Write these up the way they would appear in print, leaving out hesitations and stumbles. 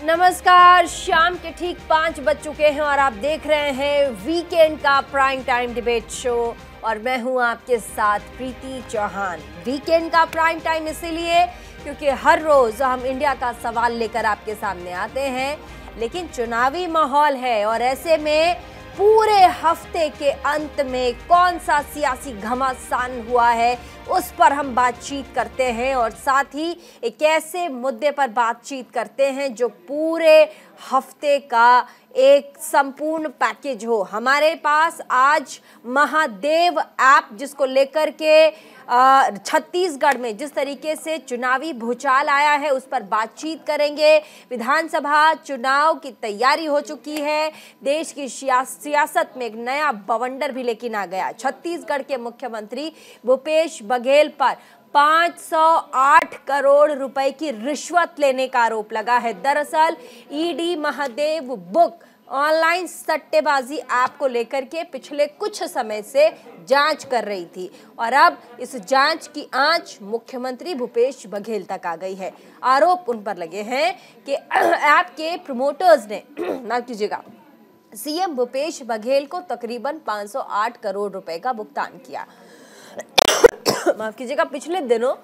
नमस्कार, शाम के ठीक 5 बज चुके हैं और आप देख रहे हैं वीकेंड का प्राइम टाइम डिबेट शो और मैं हूं आपके साथ प्रीति चौहान। वीकेंड का प्राइम टाइम इसीलिए क्योंकि हर रोज हम इंडिया का सवाल लेकर आपके सामने आते हैं, लेकिन चुनावी माहौल है और ऐसे में पूरे हफ्ते के अंत में कौन सा सियासी घमासान हुआ है उस पर हम बातचीत करते हैं और साथ ही एक ऐसे मुद्दे पर बातचीत करते हैं जो पूरे हफ्ते का एक संपूर्ण पैकेज हो। हमारे पास आज महादेव ऐप जिसको लेकर के छत्तीसगढ़ में जिस तरीके से चुनावी भूचाल आया है उस पर बातचीत करेंगे। विधानसभा चुनाव की तैयारी हो चुकी है, देश की सियासत में एक नया बवंडर भी लेकिन आ गया। छत्तीसगढ़ के मुख्यमंत्री भूपेश बघेल पर 508 करोड़ रुपए की रिश्वत लेने का आरोप लगा है। दरअसल ईडी महादेव बुक ऑनलाइन सट्टेबाजी ऐप को लेकर के पिछले कुछ समय से जांच कर रही थी और अब इस जांच की आंच मुख्यमंत्री भूपेश बघेल तक आ गई है। आरोप उन पर लगे हैं कि ऐप के प्रमोटर्स ने माफ कीजिएगा सीएम भूपेश बघेल को तकरीबन 508 करोड़ रुपए का भुगतान किया। माफ कीजिएगा, पिछले दिनों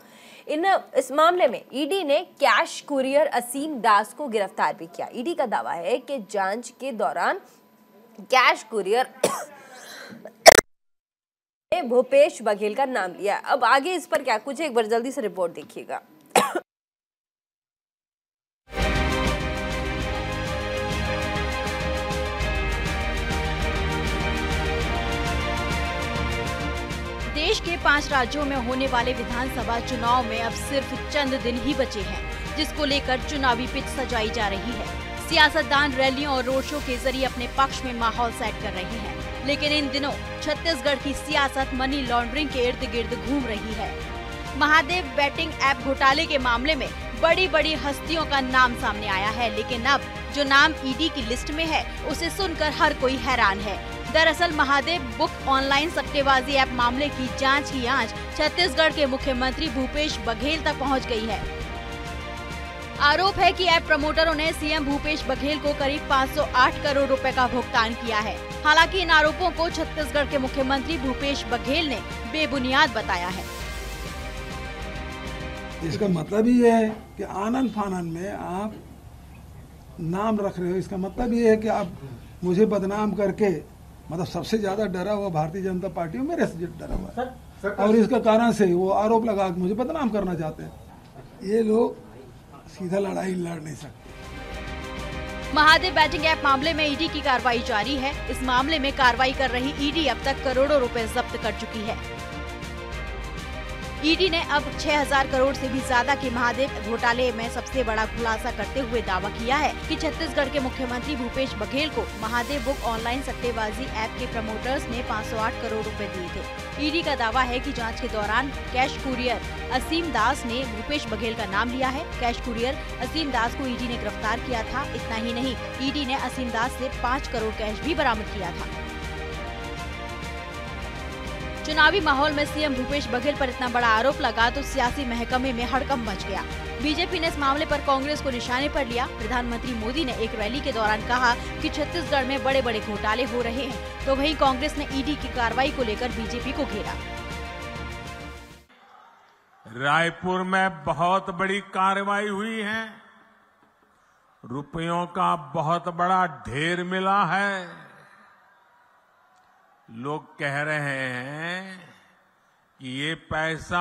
इस मामले में ईडी ने कैश कुरियर असीम दास को गिरफ्तार भी किया। ईडी का दावा है कि जांच के दौरान कैश कुरियर भूपेश बघेल का नाम लिया। अब आगे इस पर क्या कुछ, एक बार जल्दी से रिपोर्ट देखिएगा। देश के 5 राज्यों में होने वाले विधानसभा चुनाव में अब सिर्फ चंद दिन ही बचे हैं, जिसको लेकर चुनावी पिच सजाई जा रही है। सियासतदान रैलियों और रोड शो के जरिए अपने पक्ष में माहौल सेट कर रहे हैं, लेकिन इन दिनों छत्तीसगढ़ की सियासत मनी लॉन्ड्रिंग के इर्द गिर्द घूम रही है। महादेव बैटिंग ऐप घोटाले के मामले में बड़ी बड़ी हस्तियों का नाम सामने आया है, लेकिन अब जो नाम ईडी की लिस्ट में है उसे सुनकर हर कोई हैरान है। दरअसल महादेव बुक ऑनलाइन सट्टेबाजी ऐप मामले की जांच की आंच छत्तीसगढ़ के मुख्यमंत्री भूपेश बघेल तक पहुंच गई है। आरोप है कि ऐप प्रमोटरों ने सीएम भूपेश बघेल को करीब 508 करोड़ रुपए का भुगतान किया है। हालांकि इन आरोपों को छत्तीसगढ़ के मुख्यमंत्री भूपेश बघेल ने बेबुनियाद बताया है। इसका मतलब ये है कि आनन फानन में आप नाम रख रहे हो। इसका मतलब ये है कि आप मुझे बदनाम करके, मतलब सबसे ज्यादा डरा हुआ भारतीय जनता पार्टी में मेरे से डरा हुआ है और इसका कारण से वो आरोप लगा के मुझे बदनाम करना चाहते हैं। ये लोग सीधा लड़ाई लड़ नहीं सकते। महादेव बैटिंग ऐप मामले में ईडी की कार्रवाई जारी है। इस मामले में कार्रवाई कर रही ईडी अब तक करोड़ों रुपए जब्त कर चुकी है। ईडी ने अब 6000 करोड़ से भी ज्यादा के महादेव घोटाले में सबसे बड़ा खुलासा करते हुए दावा किया है कि छत्तीसगढ़ के मुख्यमंत्री भूपेश बघेल को महादेव बुक ऑनलाइन सट्टेबाजी ऐप के प्रमोटर्स ने 508 करोड़ रुपए दिए थे। ईडी का दावा है कि जांच के दौरान कैश कुरियर असीम दास ने भूपेश बघेल का नाम लिया है। कैश कुरियर असीम दास को ईडी ने गिरफ्तार किया था। इतना ही नहीं, ईडी ने असीम दास से 5 करोड़ कैश भी बरामद किया था। चुनावी माहौल में सीएम भूपेश बघेल पर इतना बड़ा आरोप लगा तो सियासी महकमे में हड़कंप मच गया। बीजेपी ने इस मामले पर कांग्रेस को निशाने पर लिया। प्रधानमंत्री मोदी ने एक रैली के दौरान कहा कि छत्तीसगढ़ में बड़े बड़े घोटाले हो रहे हैं, तो वहीं कांग्रेस ने ईडी की कार्रवाई को लेकर बीजेपी को घेरा। रायपुर में बहुत बड़ी कार्रवाई हुई है, रुपयों का बहुत बड़ा ढेर मिला है। लोग कह रहे हैं कि ये पैसा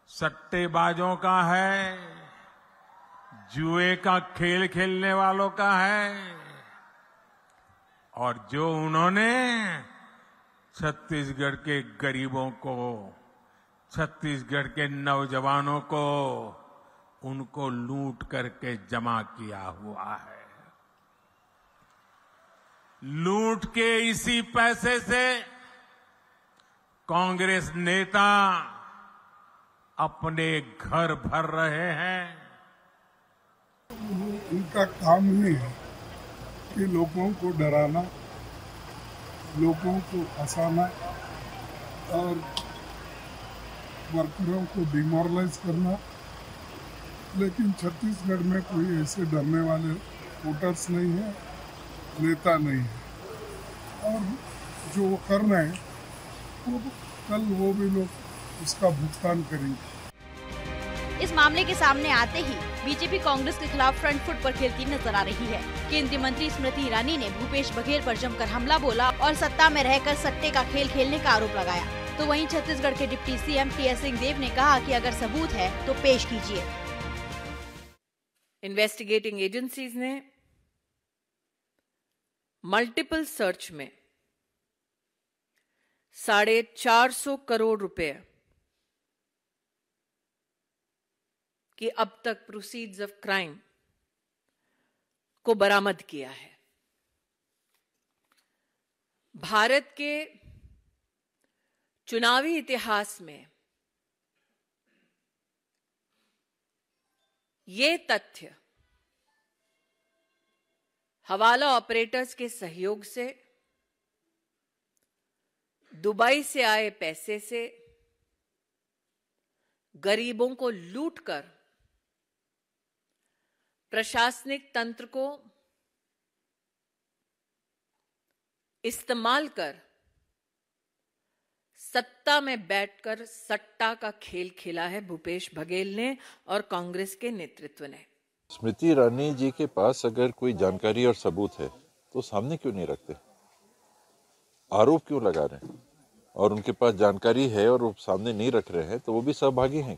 सट्टेबाजों का है, जुए का खेल खेलने वालों का है और जो उन्होंने छत्तीसगढ़ के गरीबों को, छत्तीसगढ़ के नौजवानों को, उनको लूट करके जमा किया हुआ है। लूट के इसी पैसे से कांग्रेस नेता अपने घर भर रहे हैं। उनका काम ही है कि लोगों को डराना, लोगों को फंसाना और वर्करों को डिमोरलाइज करना लेकिन छत्तीसगढ़ में कोई ऐसे डरने वाले वोटर्स नहीं है, नेता नहीं है, और जो वो कर रहे हैं वो कल वो भी लोग उसका भुगतान करेंगे। इस मामले के सामने आते ही बीजेपी कांग्रेस के खिलाफ फ्रंट फुट पर खेलती नजर आ रही है। केंद्रीय मंत्री स्मृति ईरानी ने भूपेश बघेल पर जमकर हमला बोला और सत्ता में रहकर सट्टे का खेल खेलने का आरोप लगाया। तो वहीं छत्तीसगढ़ के डिप्टी सीएम टी.एस. सिंहदेव ने कहा कि अगर सबूत है तो पेश कीजिए। इन्वेस्टिगेटिंग एजेंसीज ने मल्टीपल सर्च में 450 करोड़ रुपए कि अब तक प्रोसीड्स ऑफ क्राइम को बरामद किया है। भारत के चुनावी इतिहास में ये तथ्य हवाला ऑपरेटर्स के सहयोग से, दुबई से आए पैसे से गरीबों को लूटकर प्रशासनिक तंत्र को इस्तेमाल कर सत्ता में बैठकर सट्टा का खेल खेला है भूपेश बघेल ने और कांग्रेस के नेतृत्व ने। स्मृति ईरानी जी के पास अगर कोई जानकारी और सबूत है तो सामने क्यों नहीं रखते? आरोप क्यों लगा रहे हैं? और उनके पास जानकारी है और वो सामने नहीं रख रहे हैं तो वो भी सहभागी हैं।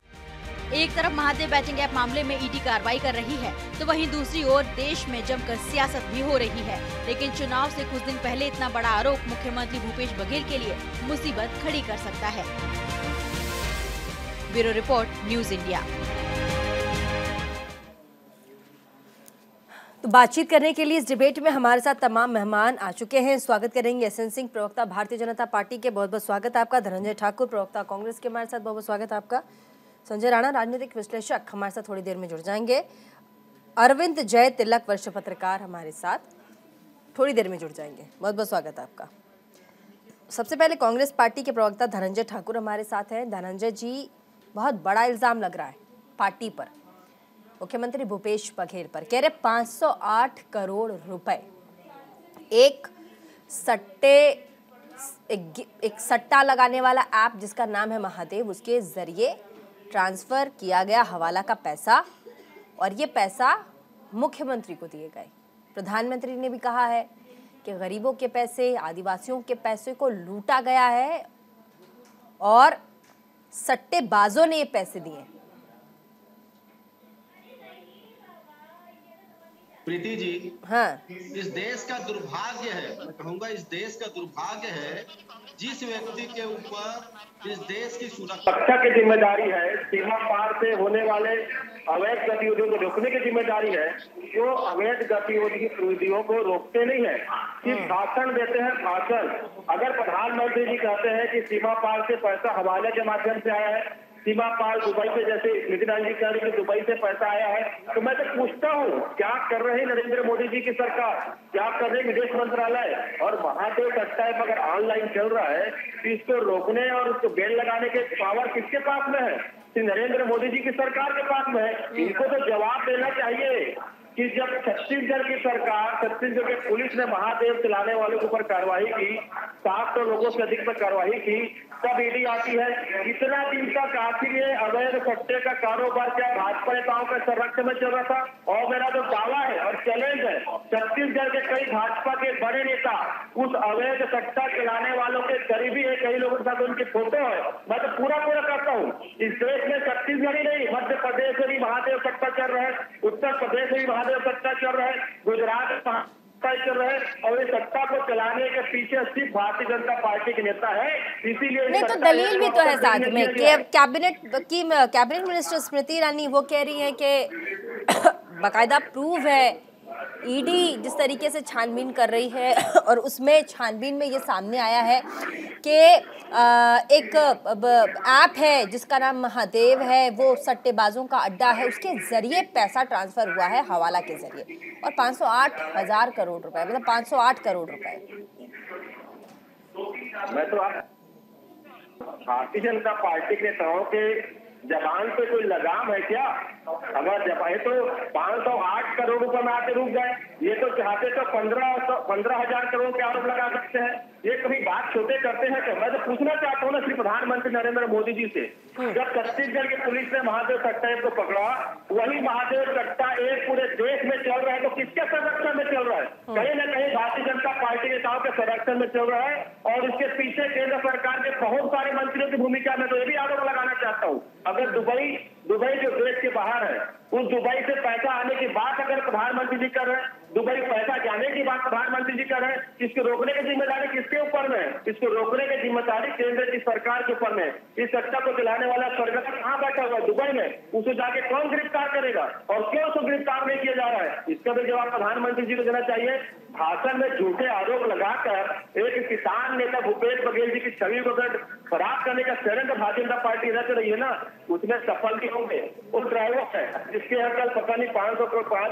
एक तरफ महादेव बैटिंग ऐप मामले में ईडी कार्रवाई कर रही है तो वहीं दूसरी ओर देश में जमकर सियासत भी हो रही है। लेकिन चुनाव से कुछ दिन पहले इतना बड़ा आरोप मुख्यमंत्री भूपेश बघेल के लिए मुसीबत खड़ी कर सकता है। Bureau report, news India. तो बातचीत करने के लिए इस डिबेट में हमारे साथ तमाम मेहमान आ चुके हैं। स्वागत करेंगे एसएन सिंह, प्रवक्ता भारतीय जनता पार्टी के, बहुत बहुत स्वागत आपका। धनंजय ठाकुर, प्रवक्ता कांग्रेस के, हमारे साथ बहुत बहुत स्वागत आपका। संजय राणा, राजनीतिक विश्लेषक, हमारे साथ थोड़ी देर में जुड़ जाएंगे। अरविंद जय तिलक, वरिष्ठ पत्रकार, हमारे साथ थोड़ी देर में जुड़ जाएंगे। बहुत बहुत स्वागत आपका। सबसे पहले कांग्रेस पार्टी के प्रवक्ता धनंजय ठाकुर हमारे साथ हैं। धनंजय जी, बहुत बड़ा इल्जाम लग रहा है पार्टी पर, मुख्यमंत्री भूपेश बघेल पर। कह रहे 508 करोड़ रुपए एक सट्टा लगाने वाला ऐप जिसका नाम है महादेव, उसके जरिए ट्रांसफर किया गया हवाला का पैसा, और ये पैसा मुख्यमंत्री को दिए गए। प्रधानमंत्री ने भी कहा है कि गरीबों के पैसे, आदिवासियों के पैसे को लूटा गया है और सट्टेबाजों ने ये पैसे दिए। प्रीति जी, हाँ, इस देश का दुर्भाग्य है, मैं कहूँगा इस देश का दुर्भाग्य है जिस व्यक्ति के ऊपर इस देश की सुरक्षा की जिम्मेदारी है, सीमा पार से होने वाले अवैध गतिविधियों को रोकने की जिम्मेदारी है, जो अवैध गतिविधियों को रोकते नहीं है, सिर्फ भाषण देते हैं। भाषण, अगर प्रधानमंत्री जी कहते हैं कि सीमा पार से पैसा हवाले के माध्यम से आया है, सीमा पार दुबई से, जैसे स्मृति ईरानी कह रही है कि दुबई से पैसा आया है, तो मैं तो पूछता हूँ क्या कर रहे हैं नरेंद्र मोदी जी की सरकार, क्या कर रहे विदेश मंत्रालय? और महादेव सट्टा ऐप अगर ऑनलाइन चल रहा है तो इसको रोकने और उसको बैन लगाने के पावर किसके पास में है? नरेंद्र मोदी जी की सरकार के पास में है। इनको तो जवाब देना चाहिए कि जब छत्तीसगढ़ की सरकार, छत्तीसगढ़ की पुलिस ने महादेव चलाने वालों के ऊपर कार्रवाई की, 700 लोगों से अधिक पर कार्रवाई की, तब ईडी आती है। इतना दिन तक आखिर ये अवैध सट्टे का कारोबार क्या भाजपा नेताओं के संरक्षण में चल रहा था? और मेरा जो दावा है और चैलेंज है, छत्तीसगढ़ के कई भाजपा के बड़े नेता उस अवैध सट्टा चलाने वालों के करीबी है, कई लोगों के साथ उनकी फोटो है। मैं तो पूरा करता हूँ, इस देश में छत्तीसगढ़ ही नहीं, मध्य प्रदेश में भी महादेव सट्टा चल रहा है, उत्तर प्रदेश में भी महादेव सट्टा चल रहा है, गुजरात में चल रहा है, और इस सट्टा को चलाने के पीछे सिर्फ भारतीय जनता पार्टी के नेता है। इसीलिए नहीं, तो दलील भी तो है साथ में कि कैबिनेट मिनिस्टर स्मृति ईरानी वो कह रही है कि बाकायदा प्रूव है, ईडी जिस तरीके से छानबीन कर रही है और उसमें छानबीन में ये सामने आया है कि एक ऐप है जिसका नाम महादेव है, वो सट्टेबाजों का अड्डा है, उसके जरिए पैसा ट्रांसफर हुआ है हवाला के जरिए, और 508,000 करोड़ रुपए, मतलब 508 करोड़ रुपए। मैं तो भारतीय जनता पार्टी के नेताओं के जबान पे कोई लगाम है क्या? अगर जबान तो 508 करोड़ रुपए में आके रुक गए, ये तो चाहते तो 15,000 करोड़ के आरोप लगा सकते हैं। ये कभी बात छोटे करते हैं। तो मैं तो पूछना चाहता हूँ ना श्री प्रधानमंत्री नरेंद्र मोदी जी से, जब छत्तीसगढ़ की पुलिस ने महादेव कट्टा को पकड़ा, वही महादेव कट्टा एक पूरे देश में चल रहा है, तो किसके संरक्षण में चल रहा है? कहीं ना कहीं भारतीय जनता पार्टी नेताओं के संरक्षण में चल रहा है। और इसके पीछे केंद्र सरकार के बहुत सारे मंत्रियों की भूमिका में तो ये भी आरोप लगाना चाहता हूँ। अगर दुबई जो देश के बाहर है, उस दुबई से पैसा आने की बात अगर प्रधानमंत्री जी कर रहे हैं, दुबई पैसा जाने की बात प्रधानमंत्री जी कर रहे हैं, इसको रोकने की जिम्मेदारी किसके ऊपर में है? इसको रोकने की जिम्मेदारी केंद्र की सरकार के ऊपर में है। इस सट्टा को चलाने वाला सरकार कहाँ बैठा हुआ है? दुबई में। उसे जाके कौन गिरफ्तार करेगा और क्यों उसको गिरफ्तार नहीं किया जा रहा है? इसका भी जवाब प्रधानमंत्री जी को देना चाहिए। भाषण में झूठे आरोप लगाकर एक किसान नेता भूपेश बघेल जी की छवि को खराब करने का षड्यंत्र भारतीय जनता पार्टी रच रही है ना, उसमें सफल भी होंगे। वो ड्राइवर है जिसके यहाँ कल पता नहीं 5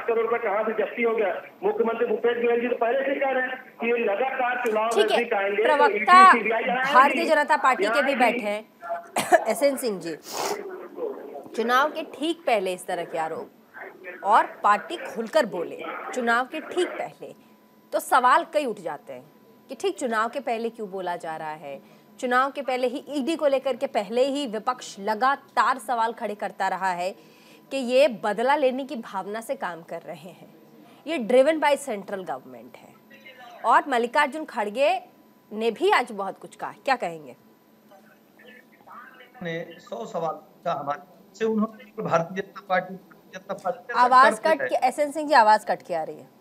करोड़ रुपए कहाँ से जब्ती हो गया। मुख्यमंत्री भूपेश बघेल जी तो पहले से कह रहे हैं कि ये लगातार चुनाव नजदीक आएंगे। प्रवक्ता भारतीय जनता पार्टी के भी बैठे हैं एसएन सिंह जी। चुनाव के ठीक पहले इस तरह के आरोप और पार्टी खुलकर बोले चुनाव के ठीक पहले, तो सवाल कई उठ जाते हैं कि ठीक चुनाव के पहले क्यों बोला जा रहा है। चुनाव के पहले ही ईडी को लेकर के पहले ही विपक्ष लगातार सवाल खड़े करता रहा है कि ये बदला लेने की भावना से काम कर रहे हैं, ये ड्रिवन बाय सेंट्रल गवर्नमेंट है। और मल्लिकार्जुन खड़गे ने भी आज बहुत कुछ कहा, क्या कहेंगे? ने 100 सवाल हमारे से उन्होंने भारतीय जनता पार्टी आवाज कट के एसएन सिंह जी आवाज कट के आ रही है।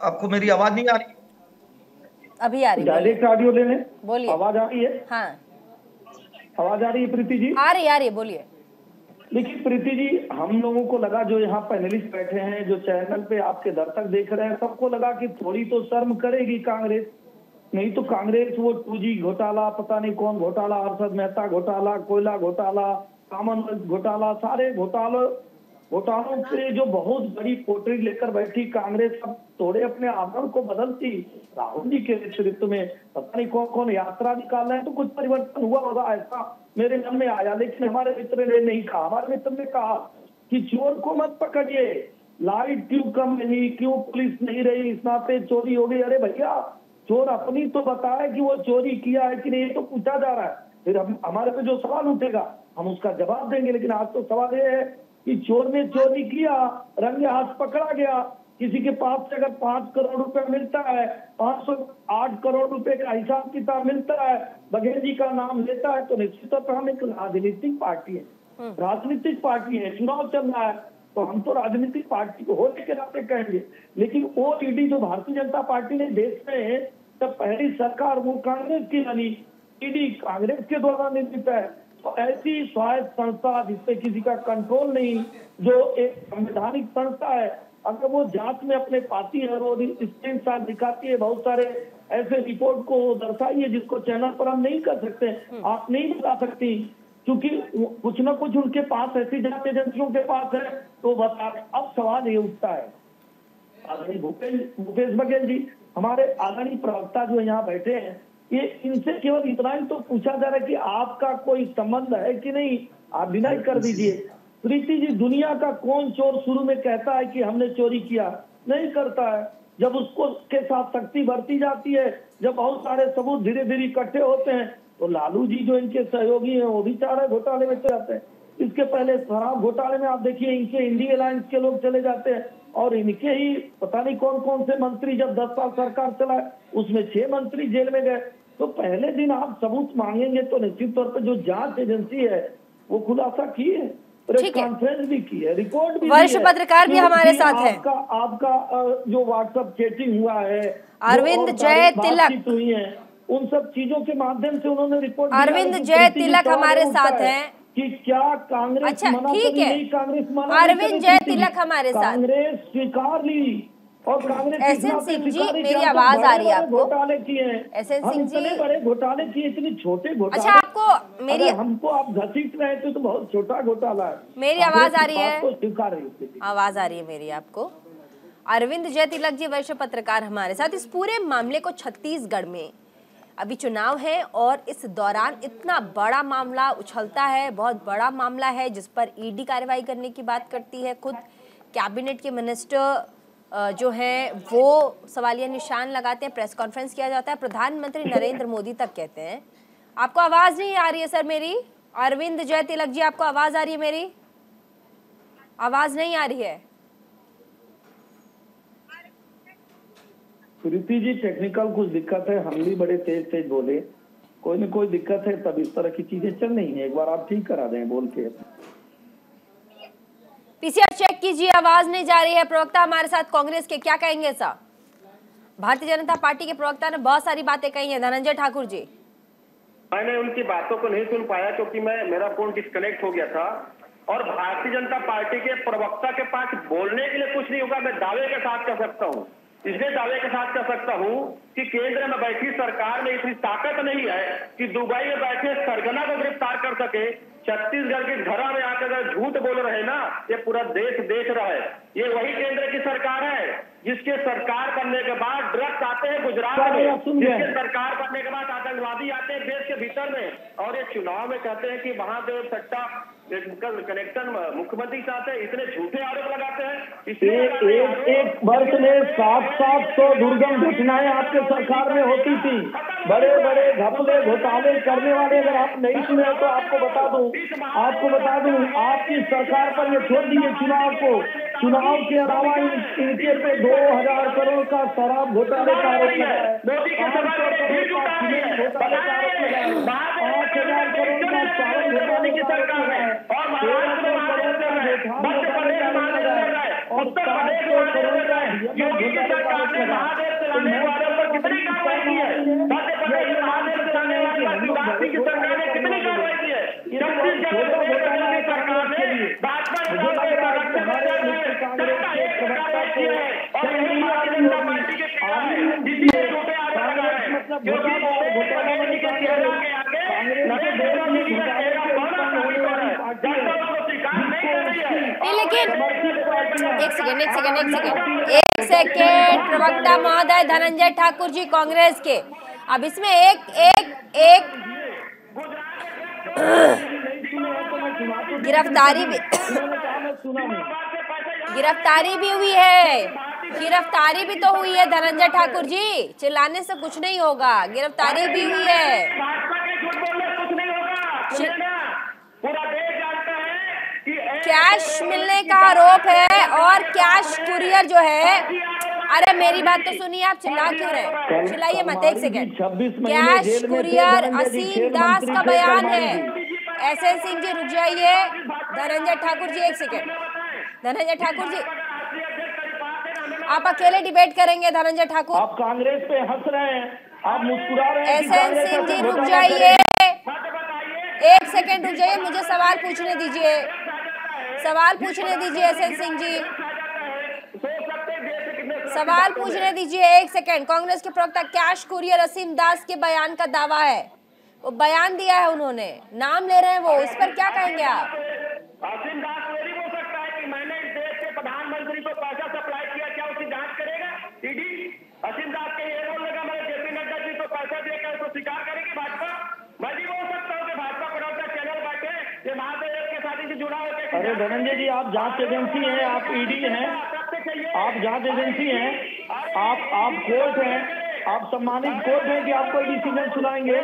आपको मेरी आवाज नहीं आ रही? अभी आ रही है। डायरेक्ट ऑडियो लेने बोलिए। आवाज आ रही है? हाँ आवाज आ रही है प्रीति जी? आ रही है, बोलिए। देखिए प्रीति जी, हम लोगों को लगा जो यहाँ पैनलिस्ट बैठे हैं, जो चैनल पे आपके दर्शक देख रहे हैं, सबको लगा कि थोड़ी तो शर्म करेगी कांग्रेस। नहीं तो कांग्रेस वो 2G घोटाला, पता नहीं कौन घोटाला, हर्षद मेहता घोटाला, कोयला घोटाला, कॉमनवेल्थ घोटाला, सारे घोटालों पे जो बहुत बड़ी पोटरी लेकर बैठी कांग्रेस, अब थोड़े अपने आवरण को बदलती। राहुल जी के नेतृत्व में पता नहीं कौन कौन यात्रा निकाल रहे हैं, तो कुछ परिवर्तन हुआ होगा ऐसा मेरे मन में आया। लेकिन हमारे मित्र ने नहीं कहा, हमारे मित्र ने कहा कि चोर को मत पकड़िए, लाइट क्यों कम रही, क्यों पुलिस नहीं रही, इस नाते चोरी हो गई। अरे भैया, चोर अपनी तो बताए कि वो चोरी किया है कि नहीं, ये तो पूछा जा रहा है। फिर हमारे पे जो सवाल उठेगा हम उसका जवाब देंगे। लेकिन आज तो सवाल ये है कि चोर ने चोरी किया, रंगे हाथ पकड़ा गया, किसी के पास से अगर 5 करोड़ रुपए मिलता है, 508 करोड़ रुपए का हिसाब किताब मिलता है, बघेल जी का नाम लेता है, तो निश्चित तौर पर हम एक राजनीतिक पार्टी है, राजनीतिक पार्टी है, चुनाव चल रहा है, तो हम तो राजनीतिक पार्टी को होने के नाते कहेंगे। लेकिन वो ईडी जो भारतीय जनता पार्टी ने देश में तब पहली सरकार वो कांग्रेस की बनी, ईडी कांग्रेस के द्वारा निर्मित है। तो ऐसी स्वायत्त संस्था जिसपे किसी का कंट्रोल नहीं, जो एक संवैधानिक संस्था है, अगर वो जांच में अपने पाती है और स्क्रीन शॉट दिखाती है, बहुत सारे ऐसे रिपोर्ट को दर्शाई है जिसको चैनल पर हम नहीं कर सकते, आप नहीं बता सकती, क्योंकि कुछ न कुछ उनके पास ऐसी जांच एजेंसियों के पास है, तो बता। अब सवाल ये उठता है, आदरणीय भूपेश बघेल जी हमारे आदरणीय प्रवक्ता जो यहाँ बैठे हैं, ये इनसे केवल इतना ही तो पूछा जा रहा है कि आपका कोई संबंध है कि नहीं, आप डिनाई कर दीजिए। प्रीति जी, दुनिया का कौन चोर शुरू में कहता है कि हमने चोरी किया? नहीं करता है। जब उसको के साथ सख्ती बरती जाती है, जब बहुत सारे सबूत धीरे धीरे इकट्ठे होते हैं, तो लालू जी जो इनके सहयोगी हैं वो भी चाह रहे घोटाले में चले जाते हैं। इसके पहले शराब घोटाले में आप देखिए इनके इंडी अलायंस के लोग चले जाते हैं, और इनके ही पता नहीं कौन कौन से मंत्री, जब 10 साल सरकार चलाए उसमें 6 मंत्री जेल में गए। तो पहले दिन आप सबूत मांगेंगे तो निश्चित तौर पर जो जांच एजेंसी है वो खुलासा की है, कॉन्फ्रेंस भी की है, रिपोर्ट भी, वरिष्ठ पत्रकार भी हमारे साथ है। आपका जो व्हाट्सएप चैटिंग हुआ है, अरविंद जय तिलक हुई है, उन सब चीजों के माध्यम से उन्होंने रिपोर्ट। अरविंद जय तिलक हमारे साथ हैं कि क्या कांग्रेस? अच्छा ठीक है, कांग्रेस अरविंद जय तिलक हमारे साथ। कांग्रेस स्वीकार ली और कांग्रेस एसएन सिंह जी, मेरी आवाज आ रही है आपको? घोटाले किए एसएन सिंह जी, इतने बड़े घोटाले किए, इतने छोटे घोटाले। अच्छा, आपको मेरी, हमको आप घसीट रहे थे तो बहुत छोटा घोटाला है। मेरी आवाज आ रही है? आवाज आ रही है मेरी आपको? अरविंद जय तिलक जी वरिष्ठ पत्रकार हमारे साथ। इस पूरे मामले को छत्तीसगढ़ में अभी चुनाव है और इस दौरान इतना बड़ा मामला उछलता है, बहुत बड़ा मामला है जिस पर ईडी कार्रवाई करने की बात करती है। खुद कैबिनेट के मिनिस्टर जो हैं वो सवालिया निशान लगाते हैं, प्रेस कॉन्फ्रेंस किया जाता है, प्रधानमंत्री नरेंद्र मोदी तक कहते हैं। आपको आवाज नहीं आ रही है सर मेरी? अरविंद जय तिलक जी, आपको आवाज आ रही है मेरी? आवाज नहीं आ रही है। प्रीति जी टेक्निकल कुछ दिक्कत है, हम भी बड़े तेज तेज बोले, कोई न कोई दिक्कत है, तब इस तरह की चीजें चल रही हैं। एक बार आप ठीक करा दें बोल के। पीसीआर चेक कीजिए, आवाज नहीं जा रही है। प्रवक्ता हमारे साथ कांग्रेस के, क्या कहेंगे साहब? भारतीय जनता पार्टी के प्रवक्ता ने बहुत सारी बातें कही हैं। धनंजय ठाकुर जी, मैंने उनकी बातों को नहीं सुन पाया क्योंकि मेरा फोन डिस्कनेक्ट हो गया था। और भारतीय जनता पार्टी के प्रवक्ता के पास बोलने के लिए कुछ नहीं होगा। मैं दावे के साथ कह सकता हूँ, इसलिए दावे के साथ कह सकता हूँ कि केंद्र में बैठी सरकार में इतनी ताकत नहीं है कि दुबई में बैठे सरगना को गिरफ्तार कर सके। छत्तीसगढ़ की धरा में आकर अगर झूठ बोल रहे ना, ये पूरा देश देख रहा है। ये वही केंद्र की सरकार है जिसके सरकार बनने के बाद ड्रग्स आते हैं गुजरात में, जिसके सरकार बनने के बाद आतंकवादी आते हैं देश के भीतर में, और ये चुनाव में कहते हैं कि महादेव सट्टा कनेक्शन मुख्यमंत्री चाहते हैं। इतने झूठे आरोप लगाते हैं। एक वर्ष में 700 दुर्गम घटनाएं आपके सरकार में होती थी। बड़े बड़े घपले घोटाले करने वाले अगर आप नहीं सुने तो आपको बता दूं आपकी सरकार पर ये छोड़ दिए चुनाव को। चुनाव के अलावा इनके पे 2000 करोड़ का शराब घोटाले का आरोप लगा है, 500 करोड़ का सीमेंट घोटाले का आरोप लगा है, 5000 करोड़ का चावल घोटाले का आरोप लगा है, 1300 करोड़ का रेठान घोटाले का आरोप लगा है और 700 करोड़ का घोटाले का आरोप लगा है। लेकिन एक सेकेंड प्रवक्ता महोदय धनंजय ठाकुर जी कांग्रेस के, अब इसमें एक गिरफ्तारी भी हुई है। गिरफ्तारी भी तो हुई है धनंजय ठाकुर जी, चिल्लाने से कुछ नहीं होगा। गिरफ्तारी भी हुई है। कैश मिलने का आरोप है और कैश कुरियर जो है, अरे मेरी बात तो सुनिए, आप चिल्ला क्यों रहे? चिल्लाइए मत, एक सेकेंड। कैश कुरियर असीम दास का बयान है। एसएन सिंह जी रुक जाइए। धनंजय ठाकुर जी एक सेकेंड। धनंजय ठाकुर जी आप अकेले डिबेट करेंगे? धनंजय ठाकुर आप कांग्रेस पे हंस रहे हैं, आप मुस्कुरा रहे हैं। एसएन सिंह जी रुक जाइए, एक सेकेंड रुक जाइए, मुझे सवाल पूछने दीजिए। सवाल पूछने दीजिए एसएन सिंह जी, सवाल पूछने दीजिए, एक सेकेंड। कांग्रेस के प्रवक्ता कैश कुरियर असीम दास के बयान का दावा है, वो बयान दिया है उन्होंने, नाम ले रहे हैं वो, इस पर क्या कहेंगे आप? असीम दास मेरी हो सकता है कि मैंने इस देश के प्रधानमंत्री को पैसा सप्लाई किया, क्या उसकी जांच करेगा ईडी? असीम दास के ये बोलेगा मैंने जेपी नड्डा जी को पैसा देकर उसको स्वीकार करेगी भाजपा? मैं भी बोल सकता हूँ कि भाजपा प्रवक्ता चैनल बैठे ये महादेव के साथ इनसे जुड़ा होकर। अरे धनंजय जी, आप जांच एजेंसी हैं, आप ईडी हैं, आप जांच एजेंसी हैं, आप कोर्ट हैं, आप सम्मानित कोर्ट हैं कि आपको डिसीजन सुनाएंगे।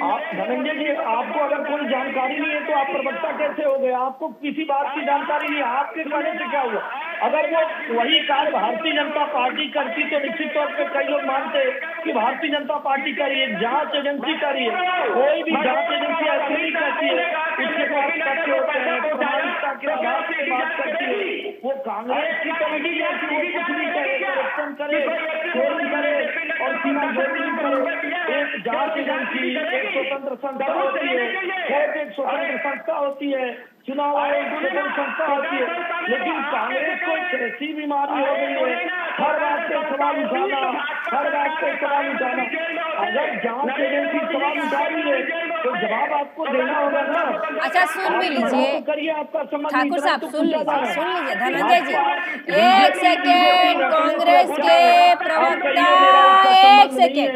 आप धनंजय जी, आपको अगर कोई जानकारी नहीं है तो आप प्रवक्ता कैसे हो गए? आपको किसी बात की जानकारी नहीं है, आपके कहने से क्या हुआ? अगर वो वही कार्य भारतीय जनता पार्टी करती तो निश्चित तौर पर कई लोग मानते कि भारतीय जनता पार्टी का ये जांच एजेंसी का रही है। कोई भी जांच एजेंसी ऐसी नहीं करती है, उसके पास तथ्य होते हैं, प्रमाणिकता के आधार से बात करती है। वो कांग्रेस की कमेटी है कि वो कुछ भी करे, करप्शन करे, चोरी करे और सीमा जोड़नी करे। एक जांच एजेंसी एक स्वतंत्र संस्था होती है, कोर्ट एक स्वतंत्र संस्था होती है, चुनाव आयोग स्वतंत्र संस्था होती है। लेकिन कांग्रेस को ऐसी बीमारी हो गई है, हर बात पे सवाल उठाना, हर बात पे सवाल उठाना। अगर जांच एजेंसी सवाल उठा रही है तो जवाब आपको देना होगा ना। अच्छा सुन भी लीजिए करिए, आपका संबंध ठाकुर इतना साहब, तो सुन पूछा लीजिए था। सुन लीजिए धनंजय जी, एक सेकेंड। कांग्रेस के प्रवक्ता, एक सेकेंड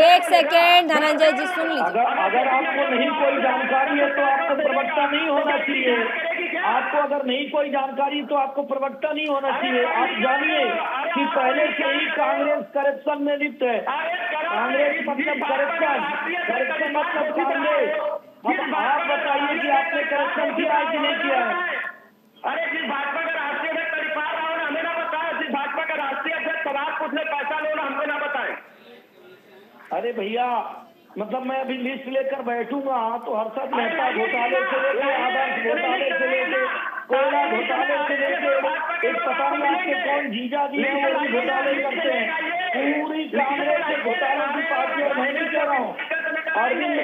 एक सेकेंड धनंजय जी सुन लीजिए। अगर आपको नहीं कोई जानकारी है तो आपको प्रवक्ता नहीं होना चाहिए। आपको अगर नहीं कोई जानकारी तो आपको प्रवक्ता नहीं होना चाहिए। आप जानिए कि पहले से ही कांग्रेस करप्शन में लिप्त है। कांग्रेस मतलब करप्शन मतलब कांग्रेस। अब आप बताइए कि आपने करप्शन किया है कि नहीं किया है। अरे जिस भाजपा का राष्ट्रीय अध्यक्ष तरीफा रहा हो ना, हमें ना बताए। जिस भाजपा का राष्ट्रीय अध्यक्ष सवाल पूछने पैसा लो ना, हमको ना बताए। अरे भैया, मतलब मैं अभी लिस्ट लेकर बैठूंगा तो हर्षद मेहता घोटाले से लेके, आदर्श घोटाले से लेके, कोयला घोटाले से लेके, एक पता नहीं आपके कौन जीजा जी हैं वो भी घोटाले करते हैं। पूरी कांग्रेस के घोटाले की पार्टी। और मैं नहीं कह रहा हूँ, अरविंद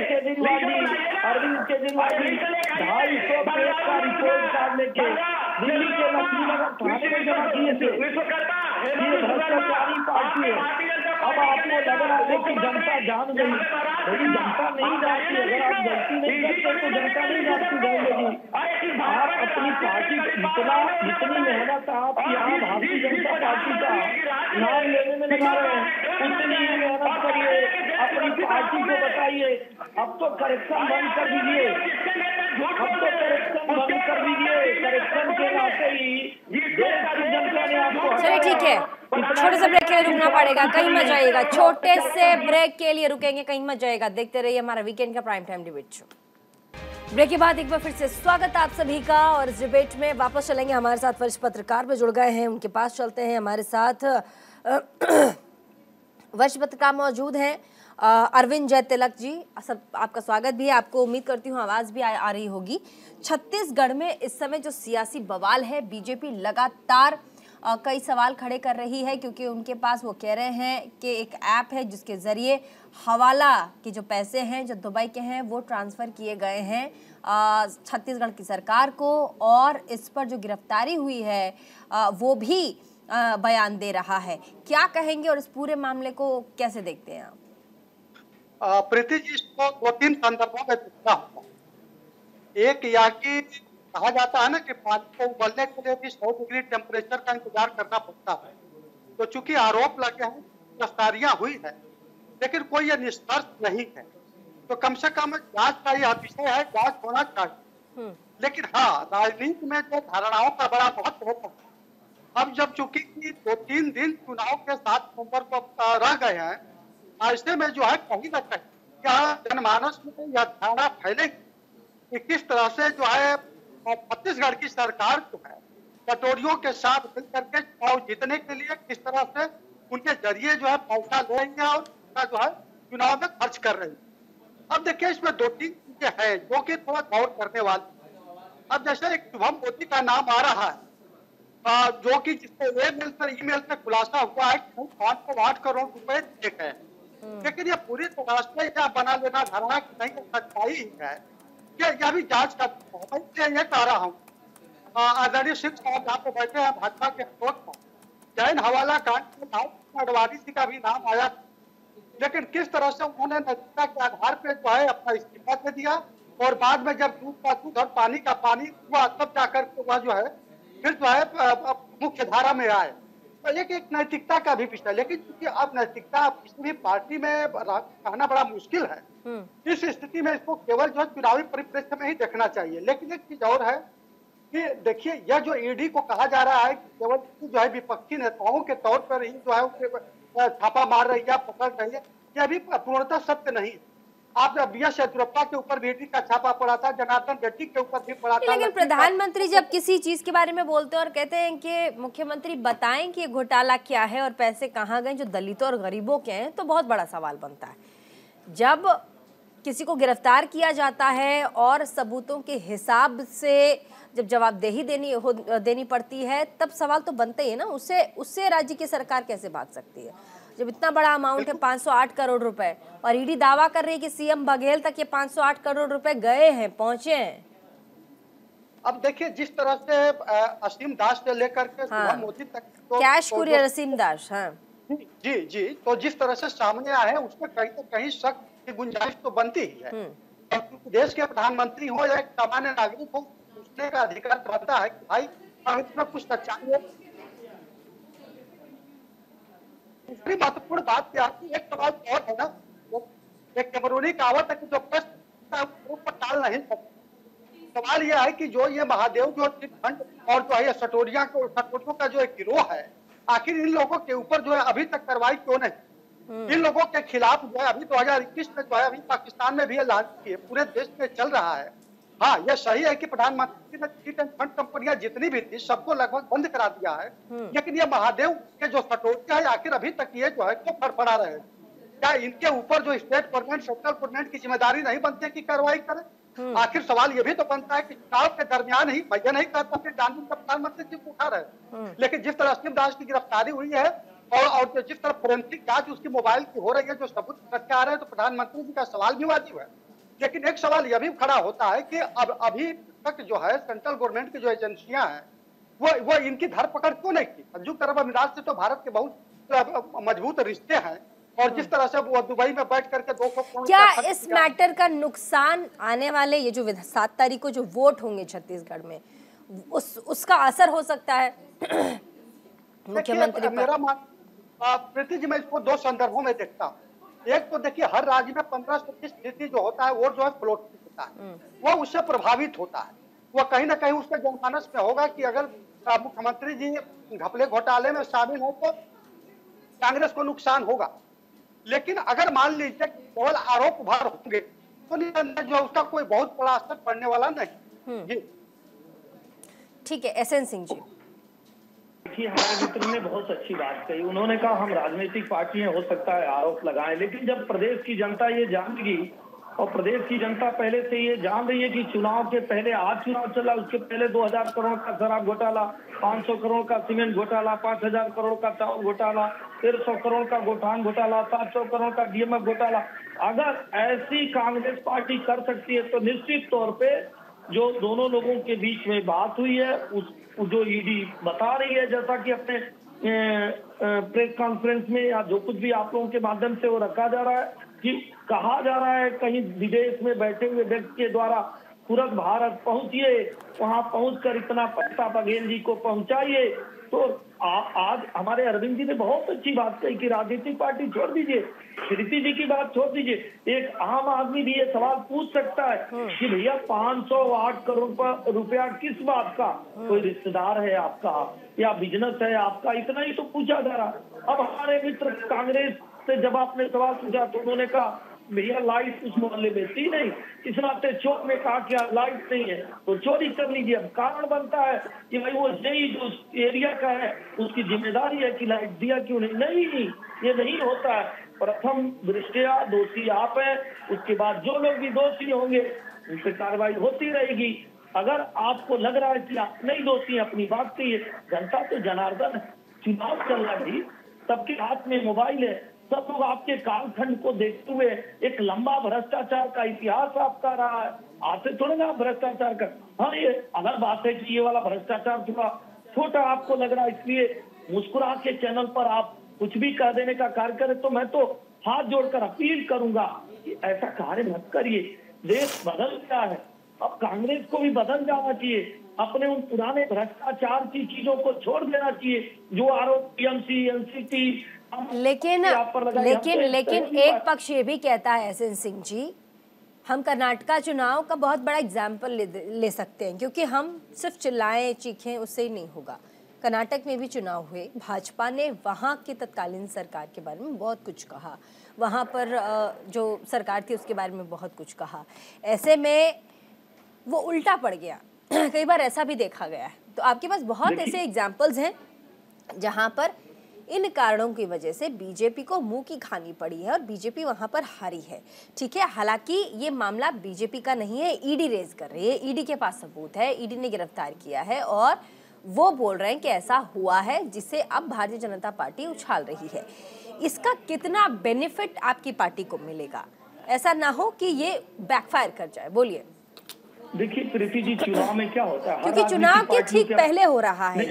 केजरीवाल जी 250 पेज का रिपोर्ट कार्ड लेके दिल्ली के लक्ष्मीनगर थाने में जमा किए थे। ये भ्रष्टाचारी पार्टी है। अब आपको लग रहा है कि जनता जान गई, लेकिन जनता नहीं जानती। अगर आप गलती नहीं करते तो जनता नहीं जानती जाएगी। आप अपनी पार्टी जितनी मेहनत आप यहाँ भारतीय जनता पार्टी का नाम लेने में लगा रहे हैं, उतनी ही मेहनत करिए, अपनी पार्टी को बताइए। अब तो करप्शन बंद कर दीजिए, करप्शन के नाते ही देश की जनता ने आपको। चलिए ठीक है, छोटे से ब्रेक के लिए रुकना पड़ेगा, कहीं मत जाइएगा। छोटे से ब्रेक के लिए रुकेंगे, कहीं मत जाइएगा। देखते रहिए हमारा वीकेंड का prime time debate show. Break के बाद एक बार फिर से स्वागत आप सभी का। और इस डिबेट में वापस चलेंगे, हमारे साथ वरिष्ठ पत्रकार भी जुड़ गए हैं, उनके पास चलते हैं। हमारे साथ वरिष्ठ पत्रकार मौजूद हैं, अरविंद जय तिलक जी, सब आपका स्वागत भी है। आपको उम्मीद करती हूँ आवाज़ भी आ रही होगी। छत्तीसगढ़ में इस समय जो सियासी बवाल है, बीजेपी लगातार कई सवाल खड़े कर रही है, क्योंकि उनके पास वो कह रहे हैं कि एक ऐप है जिसके ज़रिए हवाला के जो पैसे हैं जो दुबई के हैं वो ट्रांसफ़र किए गए हैं छत्तीसगढ़ की सरकार को, और इस पर जो गिरफ्तारी हुई है वो भी बयान दे रहा है। क्या कहेंगे और इस पूरे मामले को कैसे देखते हैं आप? प्रीति जी, इसको 2-3 संदर्भों में देखना होगा। एक यह कि कहा जाता है ना कि पानी को उबलने के लिए भी 100 डिग्री टेम्परेचर का इंतजार करना पड़ता है। तो चूंकि आरोप लगे हैं, गिरफ्तारियां हुई है, लेकिन कोई ये निष्कर्ष नहीं है, तो कम से कम जांच का यह विषय है, जांच होना चाहिए। लेकिन हाँ, राजनीति में जो धारणाओं का बड़ा महत्व होता है, अब जब चूंकि 2-3 दिन चुनाव के 7 नवंबर को रह गए हैं, ऐसे में जो है कहीं न कहीं क्या जनमानस में यह धारणा फैलेगी कि किस तरह से जो है छत्तीसगढ़ की सरकार जो है कटोरियों के साथ मिल करके चुनाव जीतने के लिए किस तरह से उनके जरिए जो है पैसा ले रही है और जो है चुनाव में खर्च कर रही है। अब देखिए, इसमें 2-3 चीजें हैं जो कि थोड़ा गौर करने वाली। अब जैसे एक शुभम मोदी का नाम आ रहा है, जो कि जिससे ईमेल से खुलासा हुआ है कि 508 करोड़ रुपए दिए गए, लेकिन ये पूरी तरह से क्या बना लेना धारणा की नहीं सच्चाई है कि यह भी जांच का मैं ये कह रहा हूँ। आदरणीय सिंह साहब जहाँ पे बैठे हैं भाजपा के स्रोत पर, जैन हवाला कांड में अडवाणी जी का भी नाम आया, लेकिन किस तरह से उन्होंने नैतिकता के आधार पर जो है अपना इस्तीफा दे दिया, और बाद में जब दूध का दूध और पानी का पानी हुआ तब जाकर वह जो है फिर जो है मुख्य धारा में आए। तो एक नैतिकता का भी विषय, लेकिन क्योंकि अब नैतिकता किसी भी पार्टी में कहना बड़ा मुश्किल है, इस स्थिति में इसको केवल जो है चुनावी परिप्रेक्ष्य में ही देखना चाहिए। लेकिन एक चीज और है कि देखिए, यह जो ईडी को कहा जा रहा है कि केवल जो है विपक्षी नेताओं के तौर पर ही जो है छापा मार रही है, पकड़ रही है, यह भी पूर्णतः सत्य नहीं है। आप BS येदियुरप्पा के ऊपर भी ईडी का छापा पड़ा था, जनार्दन रेड्डी के ऊपर भी पड़ा था। लेकिन प्रधानमंत्री जब किसी चीज के बारे में बोलते हैं और कहते हैं कि मुख्यमंत्री बताएं कि ये घोटाला क्या है और पैसे कहाँ गए जो दलितों और गरीबों के हैं, तो बहुत बड़ा सवाल बनता है। जब किसी को गिरफ्तार किया जाता है और सबूतों के हिसाब से जब जवाबदेही देनी पड़ती है, तब सवाल तो बनते ही है ना। उससे राज्य की सरकार कैसे भाग सकती है जब इतना बड़ा अमाउंट है 508 करोड़ रुपए, और ईडी दावा कर रही है कि सीएम बघेल तक ये 508 करोड़ रुपए गए हैं, पहुंचे हैं। अब देखिए जिस तरह से असीम दास से लेकर के सुधा मोदी तक कैश कुरियर असीम दास, हाँ जी जी, तो जिस तरह से सामने आए हैं उसमें कहीं तो कहीं शक की गुंजाइश तो बनती ही है। देश के प्रधानमंत्री हो या एक सामान्य नागरिक हो, पूछने का अधिकार बनता है कि भाई इसमें कुछ सच्चाई है। दूसरी महत्वपूर्ण बात क्या है, एक सवाल और है ना, एक कैमरूनी कहावत है कि जो प्रश्न ऊपर टाल नहीं सकते। सवाल यह है कि जो ये महादेव जो चिटफंड और जो है सटोरियों का जो एक गिरोह है, आखिर इन लोगों के ऊपर जो है अभी तक कार्रवाई क्यों नहीं? इन लोगों के खिलाफ जो है अभी 2021 में जो है अभी पाकिस्तान में भी ये लॉन्च किए, पूरे देश में चल रहा है। हाँ, यह सही है कि प्रधानमंत्री ने चिट एंड फंड कंपनियां जितनी भी थी सबको लगभग बंद करा दिया है, लेकिन ये महादेव के जो सटोरिया है आखिर अभी तक ये जो है क्यों फड़फड़ा रहे हैं? क्या इनके ऊपर जो स्टेट गवर्नमेंट सेंट्रल गवर्नमेंट की जिम्मेदारी नहीं बनती है कि कार्रवाई करे? आखिर सवाल ये भी तो बनता है कि चुनाव के दरमियान ही, मैं नहीं कहता कि जानबूझ कर प्रधानमंत्री जी को उठा रहे, लेकिन जिस तरह असीम दास की गिरफ्तारी हुई है और जिस तरह फोरेंसिक जांच उसकी मोबाइल की हो रही है, जो सबूत करके आ रहे हैं, तो प्रधानमंत्री जी का सवाल भी वाजिब है। लेकिन एक सवाल यह भी खड़ा होता है कि अब अभी तक जो है सेंट्रल गवर्नमेंट की जो एजेंसियां हैं वो इनकी धरपकड़ क्यों नहीं की? संयुक्त अरब अमीरात से तो भारत के बहुत मजबूत रिश्ते हैं, और जिस तरह से वो दुबई में बैठ करके 200 करोड़ क्या इस मैटर का नुकसान आने वाले ये जो 7 तारीख को जो वोट होंगे छत्तीसगढ़ में उसका असर हो सकता है मुख्यमंत्री पर? प्रीति जी, मैं इसको 2 संदर्भों में देखता हूँ। एक तो देखिए हर राज्य में 15% जो होता है वो जो है फ्लोटिंग होता है, वो उससे प्रभावित होता है। वो कहीं ना कहीं उसके जनमानस में होगा कि अगर मुख्यमंत्री जी घपले घोटाले में शामिल हो तो कांग्रेस को नुकसान होगा। लेकिन अगर मान लीजिए केवल आरोप भर होंगे तो जो उसका कोई बहुत बड़ा असर पड़ने वाला नहीं। जी ठीक है, एसएन सिंह जी। देखिए, हमारे मित्र ने बहुत अच्छी बात कही। उन्होंने कहा हम राजनीतिक पार्टियां हो सकता है आरोप लगाएं, लेकिन जब प्रदेश की जनता ये जानेगी, और प्रदेश की जनता पहले से ये जान रही है कि चुनाव के पहले, आज चुनाव चला, उसके पहले 2000 करोड़ का शराब घोटाला, 500 करोड़ का सीमेंट घोटाला, 5000 करोड़ का चावल घोटाला, 1300 करोड़ का गोठान घोटाला, 700 करोड़ का डीएमएफ घोटाला। अगर ऐसी कांग्रेस पार्टी कर सकती है तो निश्चित तौर पे जो दोनों लोगों के बीच में बात हुई है, उस जो ईडी बता रही है, जैसा कि अपने प्रेस कॉन्फ्रेंस में या जो कुछ भी आप लोगों के माध्यम से वो रखा जा रहा है कि कहा जा रहा है कहीं विदेश में बैठे हुए व्यक्ति के द्वारा तुरंत भारत पहुंचिए, वहां पहुंचकर इतना पैसा बघेल जी को पहुंचाइए। तो आज हमारे अरविंद जी ने बहुत अच्छी बात कही कि राजनीतिक पार्टी छोड़ दीजिए, प्रीति जी की बात छोड़ दीजिए, एक आम आदमी भी ये सवाल पूछ सकता है कि भैया 508 करोड़ रुपया किस बात का? कोई रिश्तेदार है आपका या बिजनेस है आपका? इतना ही तो पूछा जा रहा। अब हमारे मित्र कांग्रेस से जब आपने सवाल पूछा तो उन्होंने कहा भैया लाइट उस मोहल्ले में थी नहीं, इस नाते चौक में कहा क्या लाइट नहीं है तो चोरी कर लीजिए। अब कारण बनता है कि भाई वो यही जो एरिया का है उसकी जिम्मेदारी है कि लाइट दिया क्यों नहीं। नहीं, ये नहीं होता है। प्रथम दृष्टया दोषी आप हैं, उसके बाद जो लोग भी दोषी होंगे उन पर कार्रवाई होती रहेगी। अगर आपको लग रहा है कि आप नहीं दोषी, अपनी बात कहिए। जनता तो जनार्दन है, चुनाव चल रहा है, सबके हाथ में मोबाइल है, सब लोग आपके कालखंड को देखते हुए एक लंबा भ्रष्टाचार का इतिहास आपका रहा है। आपसे थोड़े ना भ्रष्टाचार का। हाँ, ये अगर बात है कि ये वाला भ्रष्टाचार थोड़ा छोटा आपको लग रहा है, इसलिए मुस्कुरा के चैनल पर आप कुछ भी कह देने का कार्य करें, तो मैं तो हाथ जोड़कर अपील करूंगा कि ऐसा कार्य मत करिए। देश बदल गया है, अब कांग्रेस को भी बदल जाना चाहिए, अपने उन पुराने भ्रष्टाचार की चीजों को छोड़ देना चाहिए जो आरोप टीएमसी एनसीटी। लेकिन एक पक्ष ये भी कहता है एसएन सिंह जी, हम कर्नाटका चुनाव का बहुत बड़ा एग्जाम्पल ले सकते हैं, क्योंकि हम सिर्फ चिल्लाएं चीखें उससे ही नहीं होगा। कर्नाटक में भी चुनाव हुए, भाजपा ने वहाँ की तत्कालीन सरकार के बारे में बहुत कुछ कहा, वहाँ पर जो सरकार थी उसके बारे में बहुत कुछ कहा। ऐसे में वो उल्टा पड़ गया, कई बार ऐसा भी देखा गया है। तो आपके पास बहुत ऐसे एग्जाम्पल्स हैं जहाँ पर इन कारणों की वजह से बीजेपी को मुंह की खानी पड़ी है और बीजेपी वहां पर हारी है। ठीक है, हालांकि ये मामला बीजेपी का नहीं है, ईडी रेज कर रही है, ईडी के पास सबूत है, ईडी ने गिरफ्तार किया है और वो बोल रहे हैं कि ऐसा हुआ है, जिसे अब भारतीय जनता पार्टी उछाल रही है। इसका कितना बेनिफिट आपकी पार्टी को मिलेगा? ऐसा ना हो कि ये बैकफायर कर जाए। बोलिए। देखिए प्रीति जी, चुनाव में क्या होता है, क्योंकि चुनाव के ठीक पहले हो रहा है।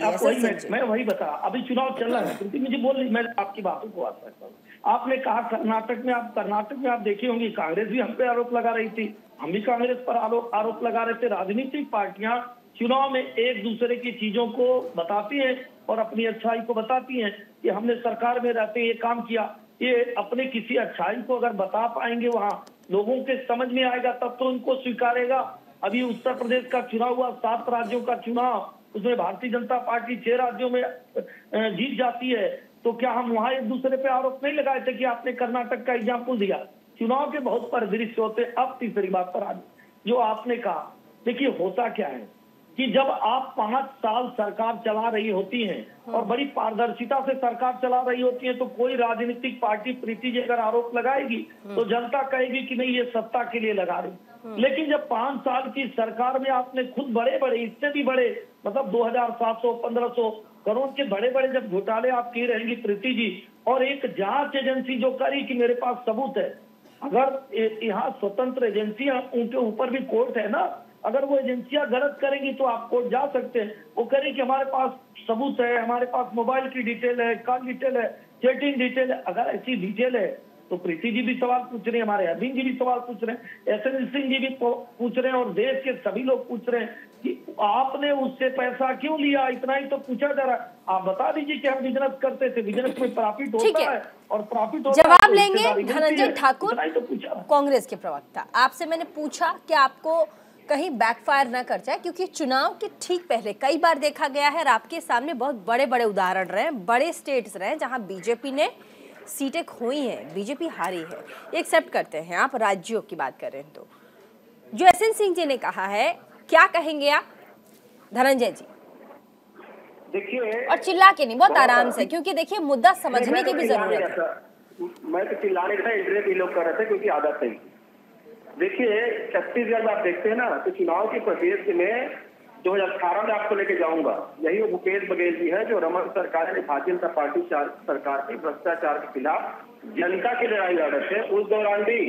मैं वही बता, अभी चुनाव चल रहा है प्रीति, मुझे बोल रही, मैं आपकी बातों को आता हूँ। आपने कहा कर्नाटक में आप देखे होंगे कांग्रेस भी हम पे आरोप लगा रही थी, हम भी कांग्रेस पर आरोप लगा रहे थे। राजनीतिक पार्टियां चुनाव में एक दूसरे की चीजों को बताती हैं और अपनी अच्छाई को बताती हैं कि हमने सरकार में रहते ये काम किया। ये अपने किसी अच्छाई को अगर बता पाएंगे, वहाँ लोगों के समझ में आएगा, तब तो उनको स्वीकारेगा। अभी उत्तर प्रदेश का चुनाव हुआ, 7 राज्यों का चुनाव, उसमें भारतीय जनता पार्टी 6 राज्यों में जीत जाती है, तो क्या हम वहाँ एक दूसरे पे आरोप नहीं लगाए थे कि आपने कर्नाटक का एग्जाम्पल दिया? चुनाव के बहुत परिदृश्य होते। अब तीसरी बात पर आज जो आपने कहा, देखिए होता क्या है कि जब आप 5 साल सरकार चला रही होती हैं और बड़ी पारदर्शिता से सरकार चला रही होती है, तो कोई राजनीतिक पार्टी प्रीति जी अगर आरोप लगाएगी तो जनता कहेगी कि नहीं ये सत्ता के लिए लगा रही। लेकिन जब 5 साल की सरकार में आपने खुद बड़े इससे भी बड़े, मतलब 2700 1500 करोड़ के बड़े जब घोटाले आप की रहेंगी प्रीति जी, और एक जांच एजेंसी जो करी कि मेरे पास सबूत है, अगर यहाँ स्वतंत्र एजेंसियां, उनके ऊपर भी कोर्ट है ना, अगर वो एजेंसियां गलत करेंगी तो आप कोर्ट जा सकते हैं। वो करें कि हमारे पास सबूत है, हमारे पास मोबाइल की डिटेल है, कॉल डिटेल है, चैटिंग डिटेल है। अगर ऐसी डिटेल है तो प्रीति जी भी सवाल पूछ रहे हैं, हमारे अरविंद जी भी सवाल पूछ रहे हैं, एसएन सिंह जी भी पूछ रहे हैं, और देश के सभी लोग पूछ रहे हैं कि आपने उससे पैसा क्यों लिया। इतना ही तो पूछा जा रहा है। आप बता दीजिए कि हम बिजनेस करते थे, बिजनेस में प्रॉफिट होता है और प्रॉफिट होता है। जवाब लेंगे धनंजय ठाकुर, कांग्रेस के प्रवक्ता। आपसे मैंने पूछा कि आपको कहीं बैकफायर ना कर जाए, क्योंकि चुनाव के ठीक पहले कई बार देखा गया है और आपके सामने बहुत बड़े उदाहरण रहे, बड़े स्टेट्स रहे जहां बीजेपी ने सीटें खोई हैं, बीजेपी हारी है। एक्सेप्ट करते हैं, आप राज्यों की बात करें तो जो एसएन सिंह जी ने कहा है, क्या कहेंगे आप धनंजय जी? देखिए, और चिल्ला के नहीं, बहुत आराम से, क्योंकि देखिए मुद्दा समझने की भी जरूरत है। मैं तो चिल्लाने का इंटरव्यू भी लोग कर रहे थे क्योंकि आदत है। देखिए छत्तीसगढ़ में आप देखते हैं ना, तो चुनाव के परिप्रेक्ष्य में 2018 में आपको लेके जाऊंगा, यही वो भूपेश बघेल जी है जो रमन सरकार ने भारतीय जनता पार्टी सरकार के भ्रष्टाचार के खिलाफ जनता की लड़ाई लड़ रहे थे। उस दौरान भी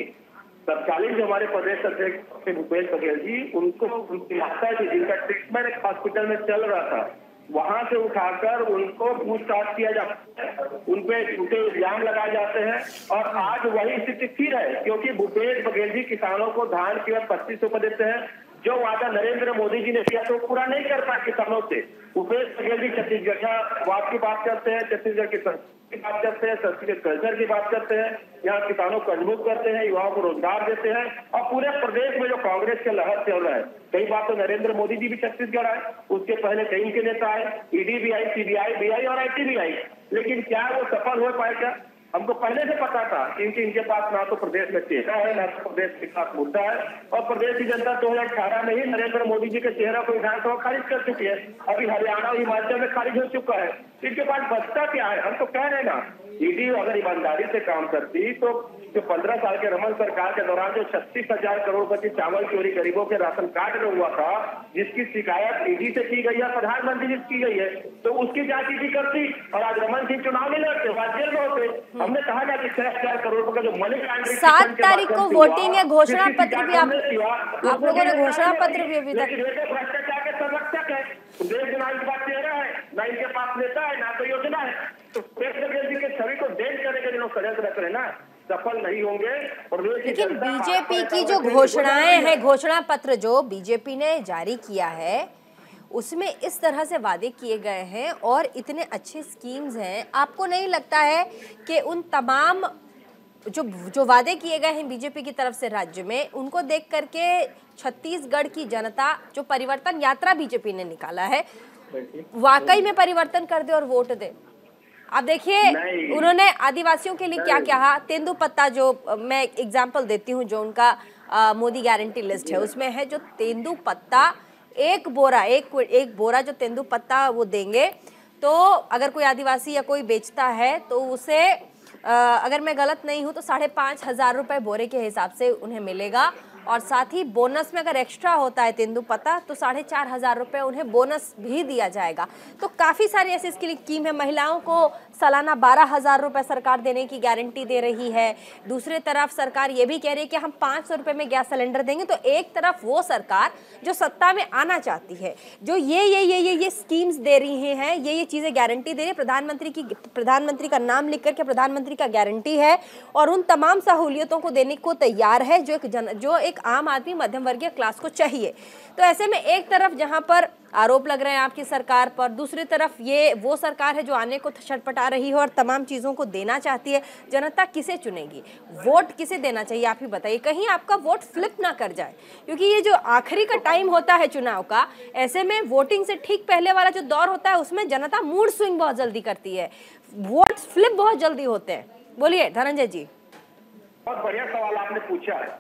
तत्कालीन जो हमारे प्रदेश अध्यक्ष भूपेश बघेल जी, उनको उनकी माता जी जिनका ट्रीटमेंट एक हॉस्पिटल में चल रहा था, वहां से उठाकर उनको पूछताछ किया जाता है, उनपे झूठे इल्जाम लगाए जाते हैं। और आज वही स्थिति फिर है, क्योंकि भूपेश बघेल जी किसानों को धान कीमत 2500 पर देते हैं। जो वादा नरेंद्र मोदी जी ने किया तो पूरा नहीं कर पाए किसानों से। भूपेश बघेल जी छत्तीसगढ़ वाद की बात करते हैं, छत्तीसगढ़ की संस्कृति की बात करते हैं, संस्कृति कल्चर की बात करते हैं, यहाँ किसानों को मजबूत करते हैं, युवाओं को रोजगार देते हैं। और पूरे प्रदेश में जो कांग्रेस के लहर चल रहा है, कई बार तो नरेंद्र मोदी जी भी छत्तीसगढ़ आए, उसके पहले कई इनके नेता आए, ईडी भी आई, सीबीआई भी आई और आईटी भी आई, लेकिन क्या वो सफल हो पाए? क्या हमको पहले से पता था, क्योंकि इनके पास ना तो प्रदेश में चेहरा है, ना तो प्रदेश के साथ मुद्दा है। और प्रदेश की जनता 2018 में ही नरेंद्र मोदी जी के चेहरा को विधानसभा खारिज कर चुकी है, अभी हरियाणा और हिमाचल में खारिज हो चुका है। इनके पास बचता क्या है? हम तो कह रहे हैं ना, ईडी अगर ईमानदारी से काम करती तो जो 15 साल के रमन सरकार के दौरान जो 36,000 करोड़ रुपए की चावल चोरी गरीबों के राशन कार्ड में हुआ था, जिसकी शिकायत ईडी से की गई है, प्रधानमंत्री जी से की गई है, तो उसकी जांच ईडी करती और आज रमन सिंह चुनाव नहीं लड़ते, आज जेल में होते। हमने कहा ना कि 6,000 करोड़ रुपए का जो मनी लॉन्ड्रिंग 7 तारीख को वोटिंग है, घोषणा पत्र भी आप लोगों ने घोषणा पत्र भी अभी तक। भ्रष्टाचार के संरक्षक है, देश ना इनके पास चेहरा है, ना इनके पास नेता है, ना कोई योजना है, तो जी के छवि को देख करके जो षड्यंत्र रख रहे ना, सफल नहीं होंगे। लेकिन बीजेपी की जो घोषणाएं हैं, घोषणा पत्र जो बीजेपी ने जारी किया है, उसमें इस तरह से वादे किए गए हैं और इतने अच्छे स्कीम्स हैं, आपको नहीं लगता है कि उन तमाम जो वादे किए गए हैं बीजेपी की तरफ से राज्य में, उनको देख करके छत्तीसगढ़ की जनता जो परिवर्तन यात्रा बीजेपी ने निकाला है, वाकई में परिवर्तन कर दे और वोट दे? आप देखिए उन्होंने आदिवासियों के लिए क्या कहा, तेंदुपत्ता, जो मैं एग्जाम्पल देती हूँ, जो उनका मोदी गारंटी लिस्ट है उसमें है जो तेंदुपत्ता एक बोरा जो तेंदुपत्ता वो देंगे, तो अगर कोई आदिवासी या कोई बेचता है तो उसे अगर मैं गलत नहीं हूँ तो 5,500 रुपए बोरे के हिसाब से उन्हें मिलेगा। और साथ ही बोनस में अगर एक्स्ट्रा होता है तेंदुपत्ता तो 4,500 रुपये उन्हें बोनस भी दिया जाएगा। तो काफ़ी सारी ऐसी इसकी स्कीम है। महिलाओं को सालाना 12,000 रुपये सरकार देने की गारंटी दे रही है। दूसरी तरफ सरकार ये भी कह रही है कि हम 500 रुपये में गैस सिलेंडर देंगे। तो एक तरफ वो सरकार जो सत्ता में आना चाहती है, जो ये स्कीम्स दे रही हैं, ये चीज़ें गारंटी दे रही है, प्रधानमंत्री का नाम लिख करके प्रधानमंत्री का गारंटी है और उन तमाम सहूलियतों को देने को तैयार है जो एक आम आदमी मध्यम वर्गीय क्लास को चाहिए। तो ऐसे में एक तरफ जहां पर आरोप लग रहे हैं आपकी सरकार पर, दूसरी तरफ ये वो सरकार है जो आने को छटपटा रही है और तमाम चीज़ों को देना चाहती है। जनता किसे चुनेगी, वोट किसे देना चाहिए, आप ही बताइए, कहीं आपका वोट फ्लिप ना कर जाए, क्योंकि ये जो आखिरी का टाइम होता है चुनाव का, ऐसे में वोटिंग से ठीक पहले वाला जो दौर होता है उसमें जनता मूड स्विंग बहुत जल्दी करती है, वोट फ्लिप बहुत जल्दी होते हैं। बोलिए धनंजय जी। बहुत बढ़िया सवाल आपने पूछा है।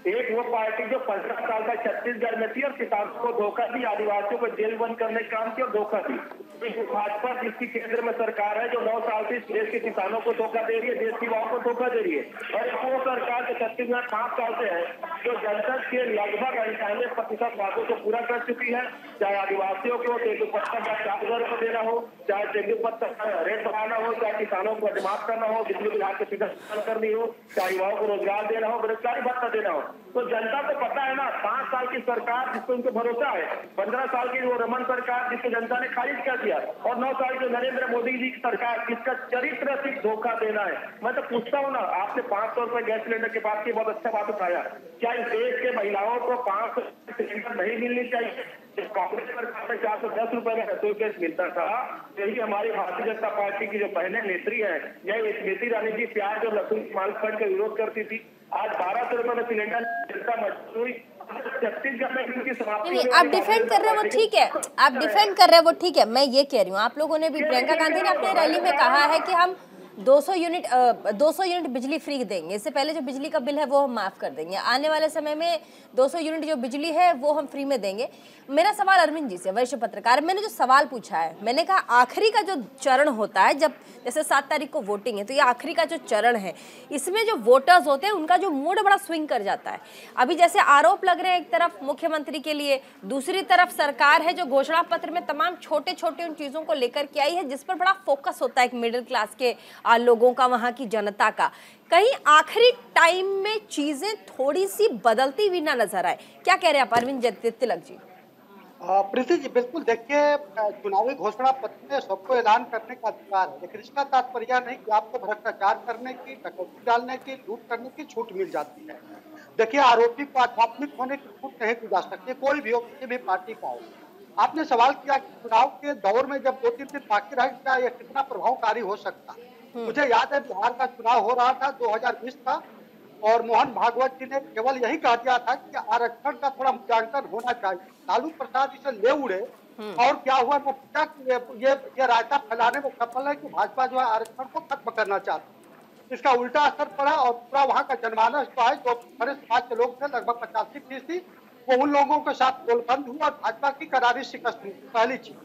एक वो पार्टी जो 15 साल तक छत्तीसगढ़ में थी और किसानों को धोखा दी, आदिवासियों को जेल बंद करने का काम किया और धोखा दी। एक भाजपा जिसकी केंद्र में सरकार है जो 9 साल से देश के किसानों को धोखा दे रही है, देश की युवाओं को धोखा दे रही है। और एक वो सरकार जो छत्तीसगढ़ 5 साल से है जो जनता के लगभग 98% बातों को पूरा कर चुकी है। चाहे आदिवासियों को तेंदुपत्ता का 4,000 रुपये देना हो, चाहे तेंदुपत्ता का रेट बढ़ाना हो, चाहे किसानों को अधिमात करना हो, बिजली विभाग की सुविधा करनी हो, चाहे युवाओं को रोजगार देना हो, बेरोजगारी भत्ता देना हो। तो जनता को पता है ना, 5 साल की सरकार जिसको उनको भरोसा है, 15 साल की वो रमन सरकार जिसको जनता ने खारिज कर दिया, और 9 साल की नरेंद्र मोदी जी की सरकार जिसका चरित्र सिर्फ धोखा देना है। मैं तो पूछता हूँ ना, आपने 500 रुपए गैस सिलेंडर के बाद की बहुत अच्छा बात उठाया। क्या इस देश के महिलाओं को 500 सिलेंडर नहीं मिलनी चाहिए? कांग्रेस सरकार में 410 रुपए में रसोई गैस मिलता था। यही हमारी भारतीय जनता पार्टी की जो पहले नेत्री है, यह स्मृति ईरानी जी प्याज और लहसुन मालखंड का विरोध करती थी। आज 1200 रुपए में सिलेंडर मिलता मजदूरी छत्तीसगढ़ में इनकी समाप्ति। आप डिफेंड कर रहे हैं वो ठीक है, आप डिफेंड कर रहे हैं वो ठीक है। मैं ये कह रही हूँ, आप लोगों ने भी, प्रियंका गांधी ने अपने रैली में कहा है कि हम 200 यूनिट बिजली फ्री देंगे। इससे पहले जो बिजली का बिल है वो हम माफ कर देंगे। आने वाले समय में 200 यूनिट जो बिजली है वो हम फ्री में देंगे। मेरा सवाल अरविंद जी से, वरिष्ठ पत्रकार, मैंने जो सवाल पूछा है, मैंने कहा आखिरी का जो चरण होता है, जब जैसे 7 तारीख को वोटिंग है, तो ये आखिरी का जो चरण है, इसमें जो वोटर्स होते हैं उनका जो मूड बड़ा स्विंग कर जाता है। अभी जैसे आरोप लग रहे हैं एक तरफ मुख्यमंत्री के लिए, दूसरी तरफ सरकार है जो घोषणा पत्र में तमाम छोटे छोटे उन चीजों को लेकर के आई है जिस पर बड़ा फोकस होता है एक मिडिल क्लास के लोगों का, वहां की जनता का। कहीं आखिरी टाइम में चीजें थोड़ी सी बदलती हुई ना नजर आए। क्या कह रहे हैं आप अरविंद तिलक जी? प्रीति जी, बिल्कुल देखिए, चुनावी घोषणा पत्र में सबको ऐलान करने का अधिकार है, लेकिन इसका तात्पर्य नहीं कि आपको भ्रष्टाचार करने की, डकैती डालने की, लूट करने की छूट मिल जाती है। देखिए, आरोपी को आध्यात्मिक होने की छूट नहीं दी जा सकती, कोई भी हो, किसी भी पार्टी का हो। आपने सवाल किया कि चुनाव के दौर में जब 2-3 दिन बाकी रह गया, यह कितना प्रभावकारी हो सकता है। मुझे याद है बिहार का चुनाव हो रहा था, 2020 का, और मोहन भागवत जी ने केवल यही कह दिया था कि आरक्षण का थोड़ा मूल्यांकन होना चाहिए। लालू प्रसाद इसे ले उड़े और क्या हुआ, ये रायता फैलाने में सफल है कि भाजपा जो है आरक्षण को खत्म करना चाहती। इसका उल्टा असर पड़ा और पूरा वहाँ का जनमानस जो है, जो हमारे समाज के लोग थे, लगभग 85%, वो उन लोगों के साथ गोलबंद हुआ और भाजपा की करारी शिकस्त हुई। पहली चीज।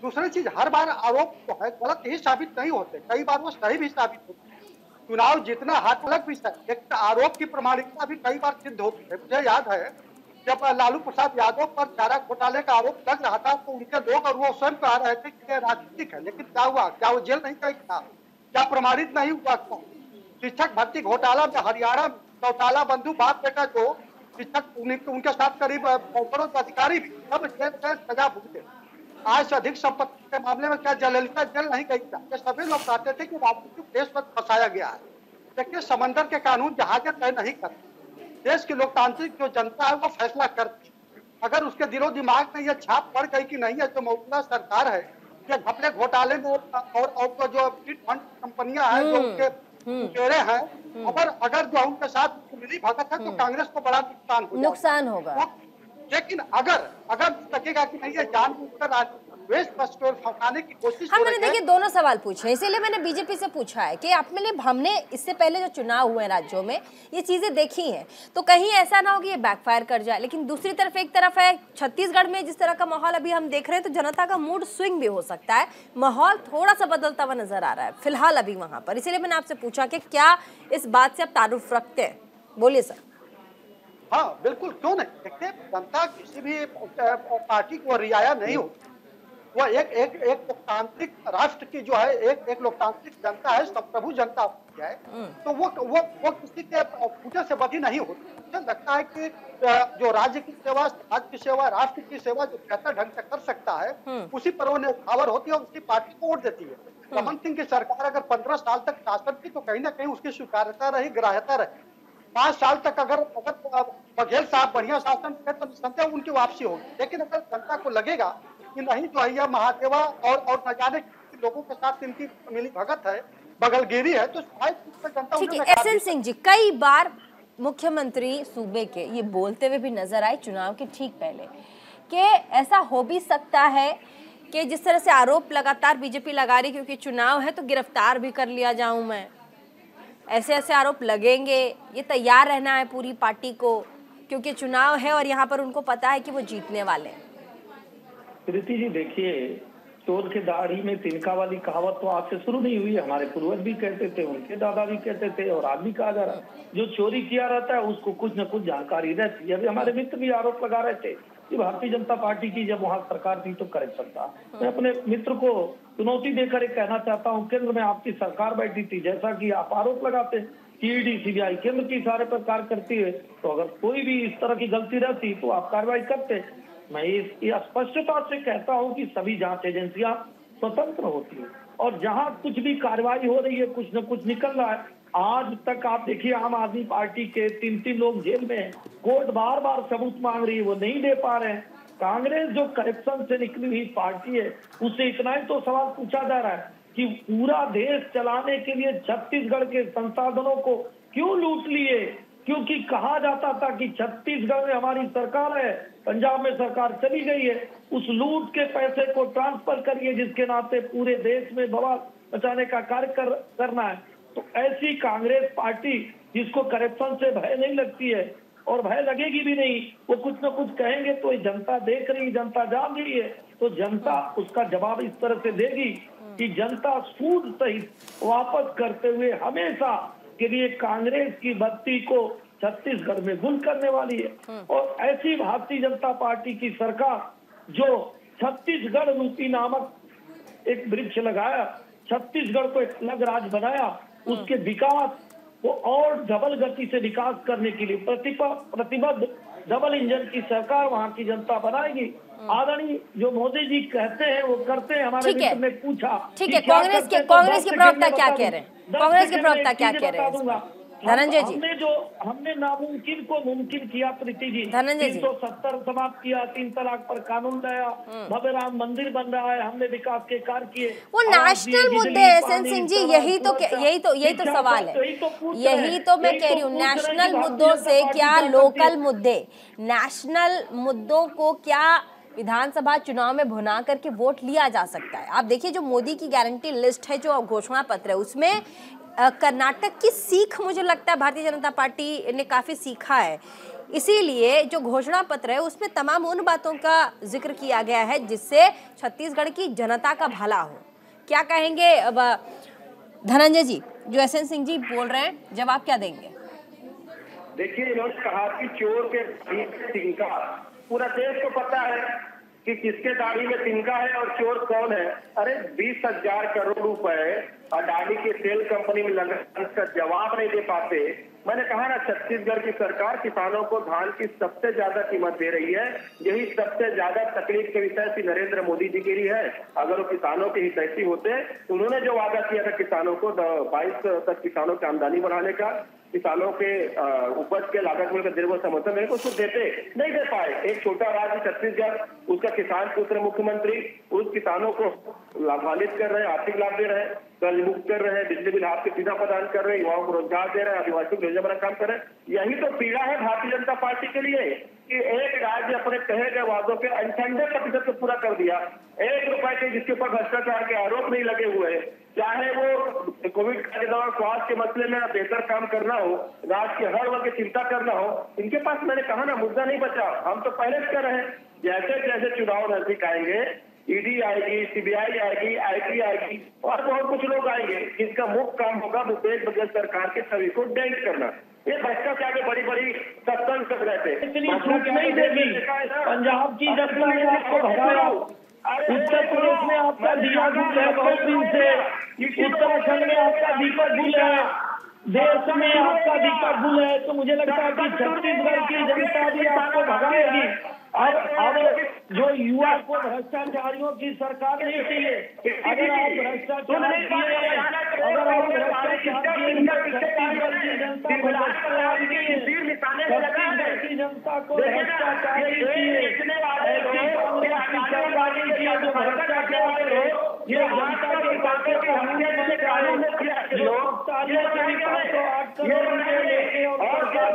दूसरी चीज, हर बार आरोप जो है गलत ही साबित नहीं होते, कई बार वो सही भी साबित होते हैं। चुनाव जितना हाथ अलग विषय, लेकिन आरोप की प्रामाणिकता भी कई बार सिद्ध होती है। मुझे याद है जब लालू प्रसाद यादव पर चारा घोटाले का आरोप लग रहा था तो उनके लोग और वो स्वयं कह रहे थे कि राजनीतिक है, लेकिन क्या हुआ? क्या वो जेल नहीं गई था? क्या प्रमाणित नहीं हुआ? शिक्षक भर्ती घोटाला में हरियाणा चौटाला बंधु बाप बेटा जो शिक्षक, उनके साथ करीब अधिकारी भी सब जेल से सजा भुगते। आज से अधिक संपत्ति के मामले में क्या जयललिता जेल नहीं गई था? ये सभी लोग कहते थे कि राजनीतिक देश पर फंसाया गया है। देखिए, समंदर के कानून जहाजें तय नहीं करते, देश की लोकतांत्रिक जो जनता है वो फैसला करती। अगर उसके दिलो दिमाग में ये छाप पड़ गई कि नहीं है जो मौजूदा सरकार है, ये घपले घोटाले में और जो चिट फंड कंपनियां हैं जो उनके चेहरे हैं, अगर जो उनके साथ मिली भगत है तो कांग्रेस को बड़ा नुकसान होगा। लेकिन अगर लगेगा कि नहीं, ये जानबूझकर फंसाने की कोशिश। हाँ, मैंने देखिए दोनों सवाल पूछे, इसीलिए मैंने बीजेपी से पूछा है कि आप में हमने इससे पहले जो चुनाव हुए राज्यों में ये चीजें देखी हैं, तो कहीं ऐसा ना हो कि ये बैकफायर कर जाए। लेकिन दूसरी तरफ एक तरफ है छत्तीसगढ़ में जिस तरह का माहौल अभी हम देख रहे हैं, तो जनता का मूड स्विंग भी हो सकता है, माहौल थोड़ा सा बदलता हुआ नजर आ रहा है फिलहाल अभी वहां पर। इसीलिए मैंने आपसे पूछा कि क्या इस बात से आप तारुफ रखते हैं? बोलिए सर। हाँ बिल्कुल, क्यों नहीं। देखिए, जनता किसी भी पार्टी को रियाया नहीं होती। वह एक लोकतांत्रिक राष्ट्र की जो है एक लोकतांत्रिक जनता है, संप्रभु जनता है, तो वो किसी के पूजा से बधी नहीं होती। मुझे लगता है कि जो राज्य की सेवा, समाज की सेवा, राष्ट्र की सेवा जो बेहतर ढंग से कर सकता है, उसी पर वो न्यौछावर होती है और उसी पार्टी को वोट देती है। रमन सिंह की सरकार अगर 15 साल तक शासन की, तो कहीं ना कहीं उसकी स्वीकार्यता रही, ग्राह्यता रही। 5 साल तक अगर बघेल साहब बढ़िया शासन करें तो निसंदेह उनकी वापसी होगी। लेकिन अगर जनता को लगेगा कि नहीं, जो है यह महादेवा और न जाने लोगों के साथ इनकी मिली भगत है, बगलगिरी है, तो शायद जनता। ठीक है, एसएन सिंह जी, कई बार मुख्यमंत्री सूबे के ये बोलते हुए भी नजर आए चुनाव के ठीक पहले कि ऐसा हो भी सकता है कि जिस तरह से आरोप लगातार बीजेपी लगा रही, क्योंकि चुनाव है तो गिरफ्तार भी कर लिया जाऊं मैं, ऐसे ऐसे आरोप लगेंगे, ये तैयार रहना है पूरी पार्टी को, क्योंकि चुनाव है और यहाँ पर उनको पता है कि वो जीतने वाले हैं। प्रीति जी, देखिए, चोर के दाढ़ी में तिनका वाली कहावत तो आज से शुरू नहीं हुई है। हमारे पूर्वज भी कहते थे, उनके दादा भी कहते थे, और आज भी कहा जा रहा है। जो चोरी किया रहता है उसको कुछ न कुछ जानकारी रहती है। अभी हमारे मित्र भी आरोप लगा रहे थे कि भारतीय जनता पार्टी की जब वहाँ सरकार थी तो करप्शन था। मैं अपने मित्र को चुनौती देकर एक कहना चाहता हूँ, केंद्र में आपकी सरकार बैठी थी, जैसा कि आप आरोप लगाते ईडी सीबीआई केंद्र की इशारे पर कार्य करती है, तो अगर कोई भी इस तरह की गलती रहती तो आप कार्रवाई करते। मैं ये स्पष्टता से कहता हूं कि सभी जांच एजेंसियां स्वतंत्र होती है और जहां कुछ भी कार्रवाई हो रही है, कुछ न कुछ निकल रहा है। आज तक आप देखिए, आम आदमी पार्टी के 3 लोग जेल में हैं, कोर्ट बार बार सबूत मांग रही है, वो नहीं दे पा रहे हैं। कांग्रेस जो करप्शन से निकली हुई पार्टी है, उससे इतना ही तो सवाल पूछा जा रहा है कि पूरा देश चलाने के लिए छत्तीसगढ़ के संसाधनों को क्यों लूट लिए? क्योंकि कहा जाता था कि छत्तीसगढ़ में हमारी सरकार है, पंजाब में सरकार चली गई है, उस लूट के पैसे को ट्रांसफर करिए, जिसके नाते पूरे देश में बवाल मचाने का कार्य करना है। तो ऐसी कांग्रेस पार्टी जिसको करप्शन से भय नहीं लगती है और भय लगेगी भी नहीं, वो कुछ न कुछ कहेंगे तो जनता देख रही, जनता जान रही है, तो जनता उसका जवाब इस तरह से देगी कि जनता सूद सहित वापस करते हुए हमेशा के लिए कांग्रेस की बत्ती को छत्तीसगढ़ में गुल करने वाली है। और ऐसी भारतीय जनता पार्टी की सरकार जो छत्तीसगढ़ रूपी नामक एक वृक्ष लगाया, छत्तीसगढ़ को एक अलग राज्य बनाया, उसके विकास को और डबल गति से विकास करने के लिए प्रतिबद्ध डबल इंजन की सरकार वहाँ की जनता बनाएगी। आदरणीय जो मोदी जी कहते हैं वो करते हैं। हमारे मित्र ने पूछा, ठीक है, कांग्रेस के प्रवक्ता क्या कह रहे हैं? कांग्रेस के प्रवक्ता क्या कह रहे हैं? धनंजय जी, हमने नामुमकिन को मुमकिन किया प्रीति जी। धनंजय जी, 370 समाप्त किया, 3 तलाक पर कानून लाया, भव्य राम मंदिर बन रहा है, हमने विकास के कार्य किए। वो नेशनल मुद्दे हैं एसएन सिंह जी, यही तो सवाल है, यही तो मैं कह रही हूँ। नेशनल मुद्दों से क्या लोकल मुद्दे, नेशनल मुद्दों को क्या विधानसभा चुनाव में भुना करके वोट लिया जा सकता है? आप देखिए, जो मोदी की गारंटी लिस्ट है, जो घोषणा पत्र है, उसमें कर्नाटक की सीख मुझे लगता है भारतीय जनता पार्टी ने काफी सीखा है। इसीलिए जो घोषणा पत्र है उसमें तमाम उन बातों का जिक्र किया गया है जिससे छत्तीसगढ़ की जनता का भला हो। क्या कहेंगे अब धनंजय जी, जो एसएन सिंह जी बोल रहे हैं, जवाब क्या देंगे? देखिए, इन्होंने कहा कि चोर के तिनका, पूरा देश को पता है कि किसके दाढ़ी में तिनका है और चोर कौन है। अरे 20,000 करोड़ रुपए अडानी के तेल कंपनी में लगा, इसका जवाब नहीं दे पाते। मैंने कहा ना, छत्तीसगढ़ की सरकार किसानों को धान की सबसे ज्यादा कीमत दे रही है। यही सबसे ज्यादा तकलीफ के विषय श्री नरेंद्र मोदी जी के लिए है। अगर वो किसानों के हितैषी होते, उन्होंने जो वादा किया था किसानों को 22 तक किसानों की आमदनी बढ़ाने का, किसानों के उपज के लागत मूल्य का दीर्घ समर्थन मेरे को उसको देते नहीं दे पाए। एक छोटा राज्य छत्तीसगढ़, उसका किसान पुत्र मुख्यमंत्री उस किसानों को लाभान्वित कर रहे हैं, आर्थिक लाभ दे रहे हैं, कर्ज मुक्त कर रहे हैं, बिजली बिल हाथ के सीधा प्रदान कर रहे हैं, युवाओं को रोजगार दे रहे हैं, आदिवासियों को योजना बना काम कर रहे हैं। यही तो पीड़ा है भारतीय जनता पार्टी के लिए कि एक राज्य अपने कहे गए वादों के 98% को पूरा कर दिया। 1 रुपए के जिसके ऊपर भ्रष्टाचार के आरोप नहीं लगे हुए, चाहे वो कोविड के दौरान स्वास्थ्य के मसले में बेहतर काम करना हो, राज्य के हर वर्ग की चिंता करना हो, इनके पास मैंने कहा ना मुद्दा नहीं बचा। हम तो पहले से कर रहे हैं, जैसे जैसे चुनाव नजदीक आएंगे, ईडी आएगी, सीबीआई आएगी, आईटी आएगी और बहुत कुछ लोग आएंगे जिनका मुख्य काम होगा भूपेश बघेल सरकार के छवि को डेंट करना। ये भ्रष्टाचार के बड़ी बड़ी सत्संग कर रहे थे। इतनी छूट नहीं देगी। पंजाब की जनता ने आपको भगाया, उत्तर प्रदेश में आपका दिया गुल है बहुत दिन से, उत्तराखंड में आपका दीपक गुल है, देश में आपका दीपक गुल है। तो मुझे लगता है कि छत्तीसगढ़ की जनता भी आपको भगाएगी। अब जो युवा को भ्रष्टाचारियों की सरकार नहीं चाहिए। अगर आप भ्रष्टाचार किए, अगर आप भ्रष्टाचार किए, छत्तीसगढ़ की जनता को भ्रष्टाचार नहीं है। छत्तीसगढ़ की जनता को भ्रष्टाचार नहीं चाहिए। ऐसी कांग्रेस की सरकार नहीं चाहिए जो भ्रष्टाचार है। ये जनता के पैसे को हमने कानून तालियों के भी 508 करोड़ रुपए लेके और सरकार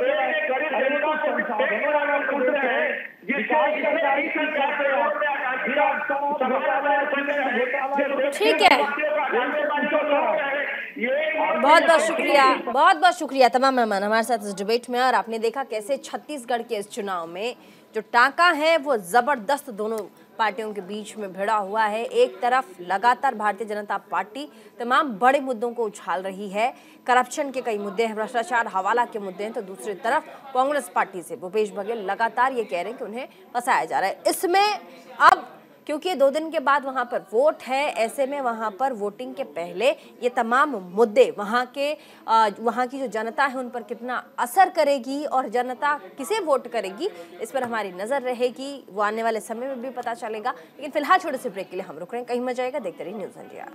से तो संसाधनों वाला प्रदेश है, विकास का तारीफ करते हैं। फिर आप ठीक है, बहुत बहुत शुक्रिया, बहुत बहुत शुक्रिया तमाम मेहमान हमारे साथ इस डिबेट में। और आपने देखा कैसे छत्तीसगढ़ के इस चुनाव में जो टांका है वो जबरदस्त दोनों पार्टियों के बीच में भिड़ा हुआ है। एक तरफ लगातार भारतीय जनता पार्टी तमाम बड़े मुद्दों को उछाल रही है, करप्शन के कई मुद्दे हैं, भ्रष्टाचार हवाला के मुद्दे हैं, तो दूसरी तरफ कांग्रेस पार्टी से भूपेश बघेल लगातार ये कह रहे हैं कि उन्हें फंसाया जा रहा है। इसमें अब क्योंकि 2 दिन के बाद वहां पर वोट है, ऐसे में वहां पर वोटिंग के पहले ये तमाम मुद्दे वहां की जो जनता है उन पर कितना असर करेगी और जनता किसे वोट करेगी, इस पर हमारी नजर रहेगी। वो आने वाले समय में भी पता चलेगा। लेकिन फिलहाल छोटे से ब्रेक के लिए हम रुक रहे हैं, कहीं मत जाएगा, देखते रहिए न्यूज़ इंडिया।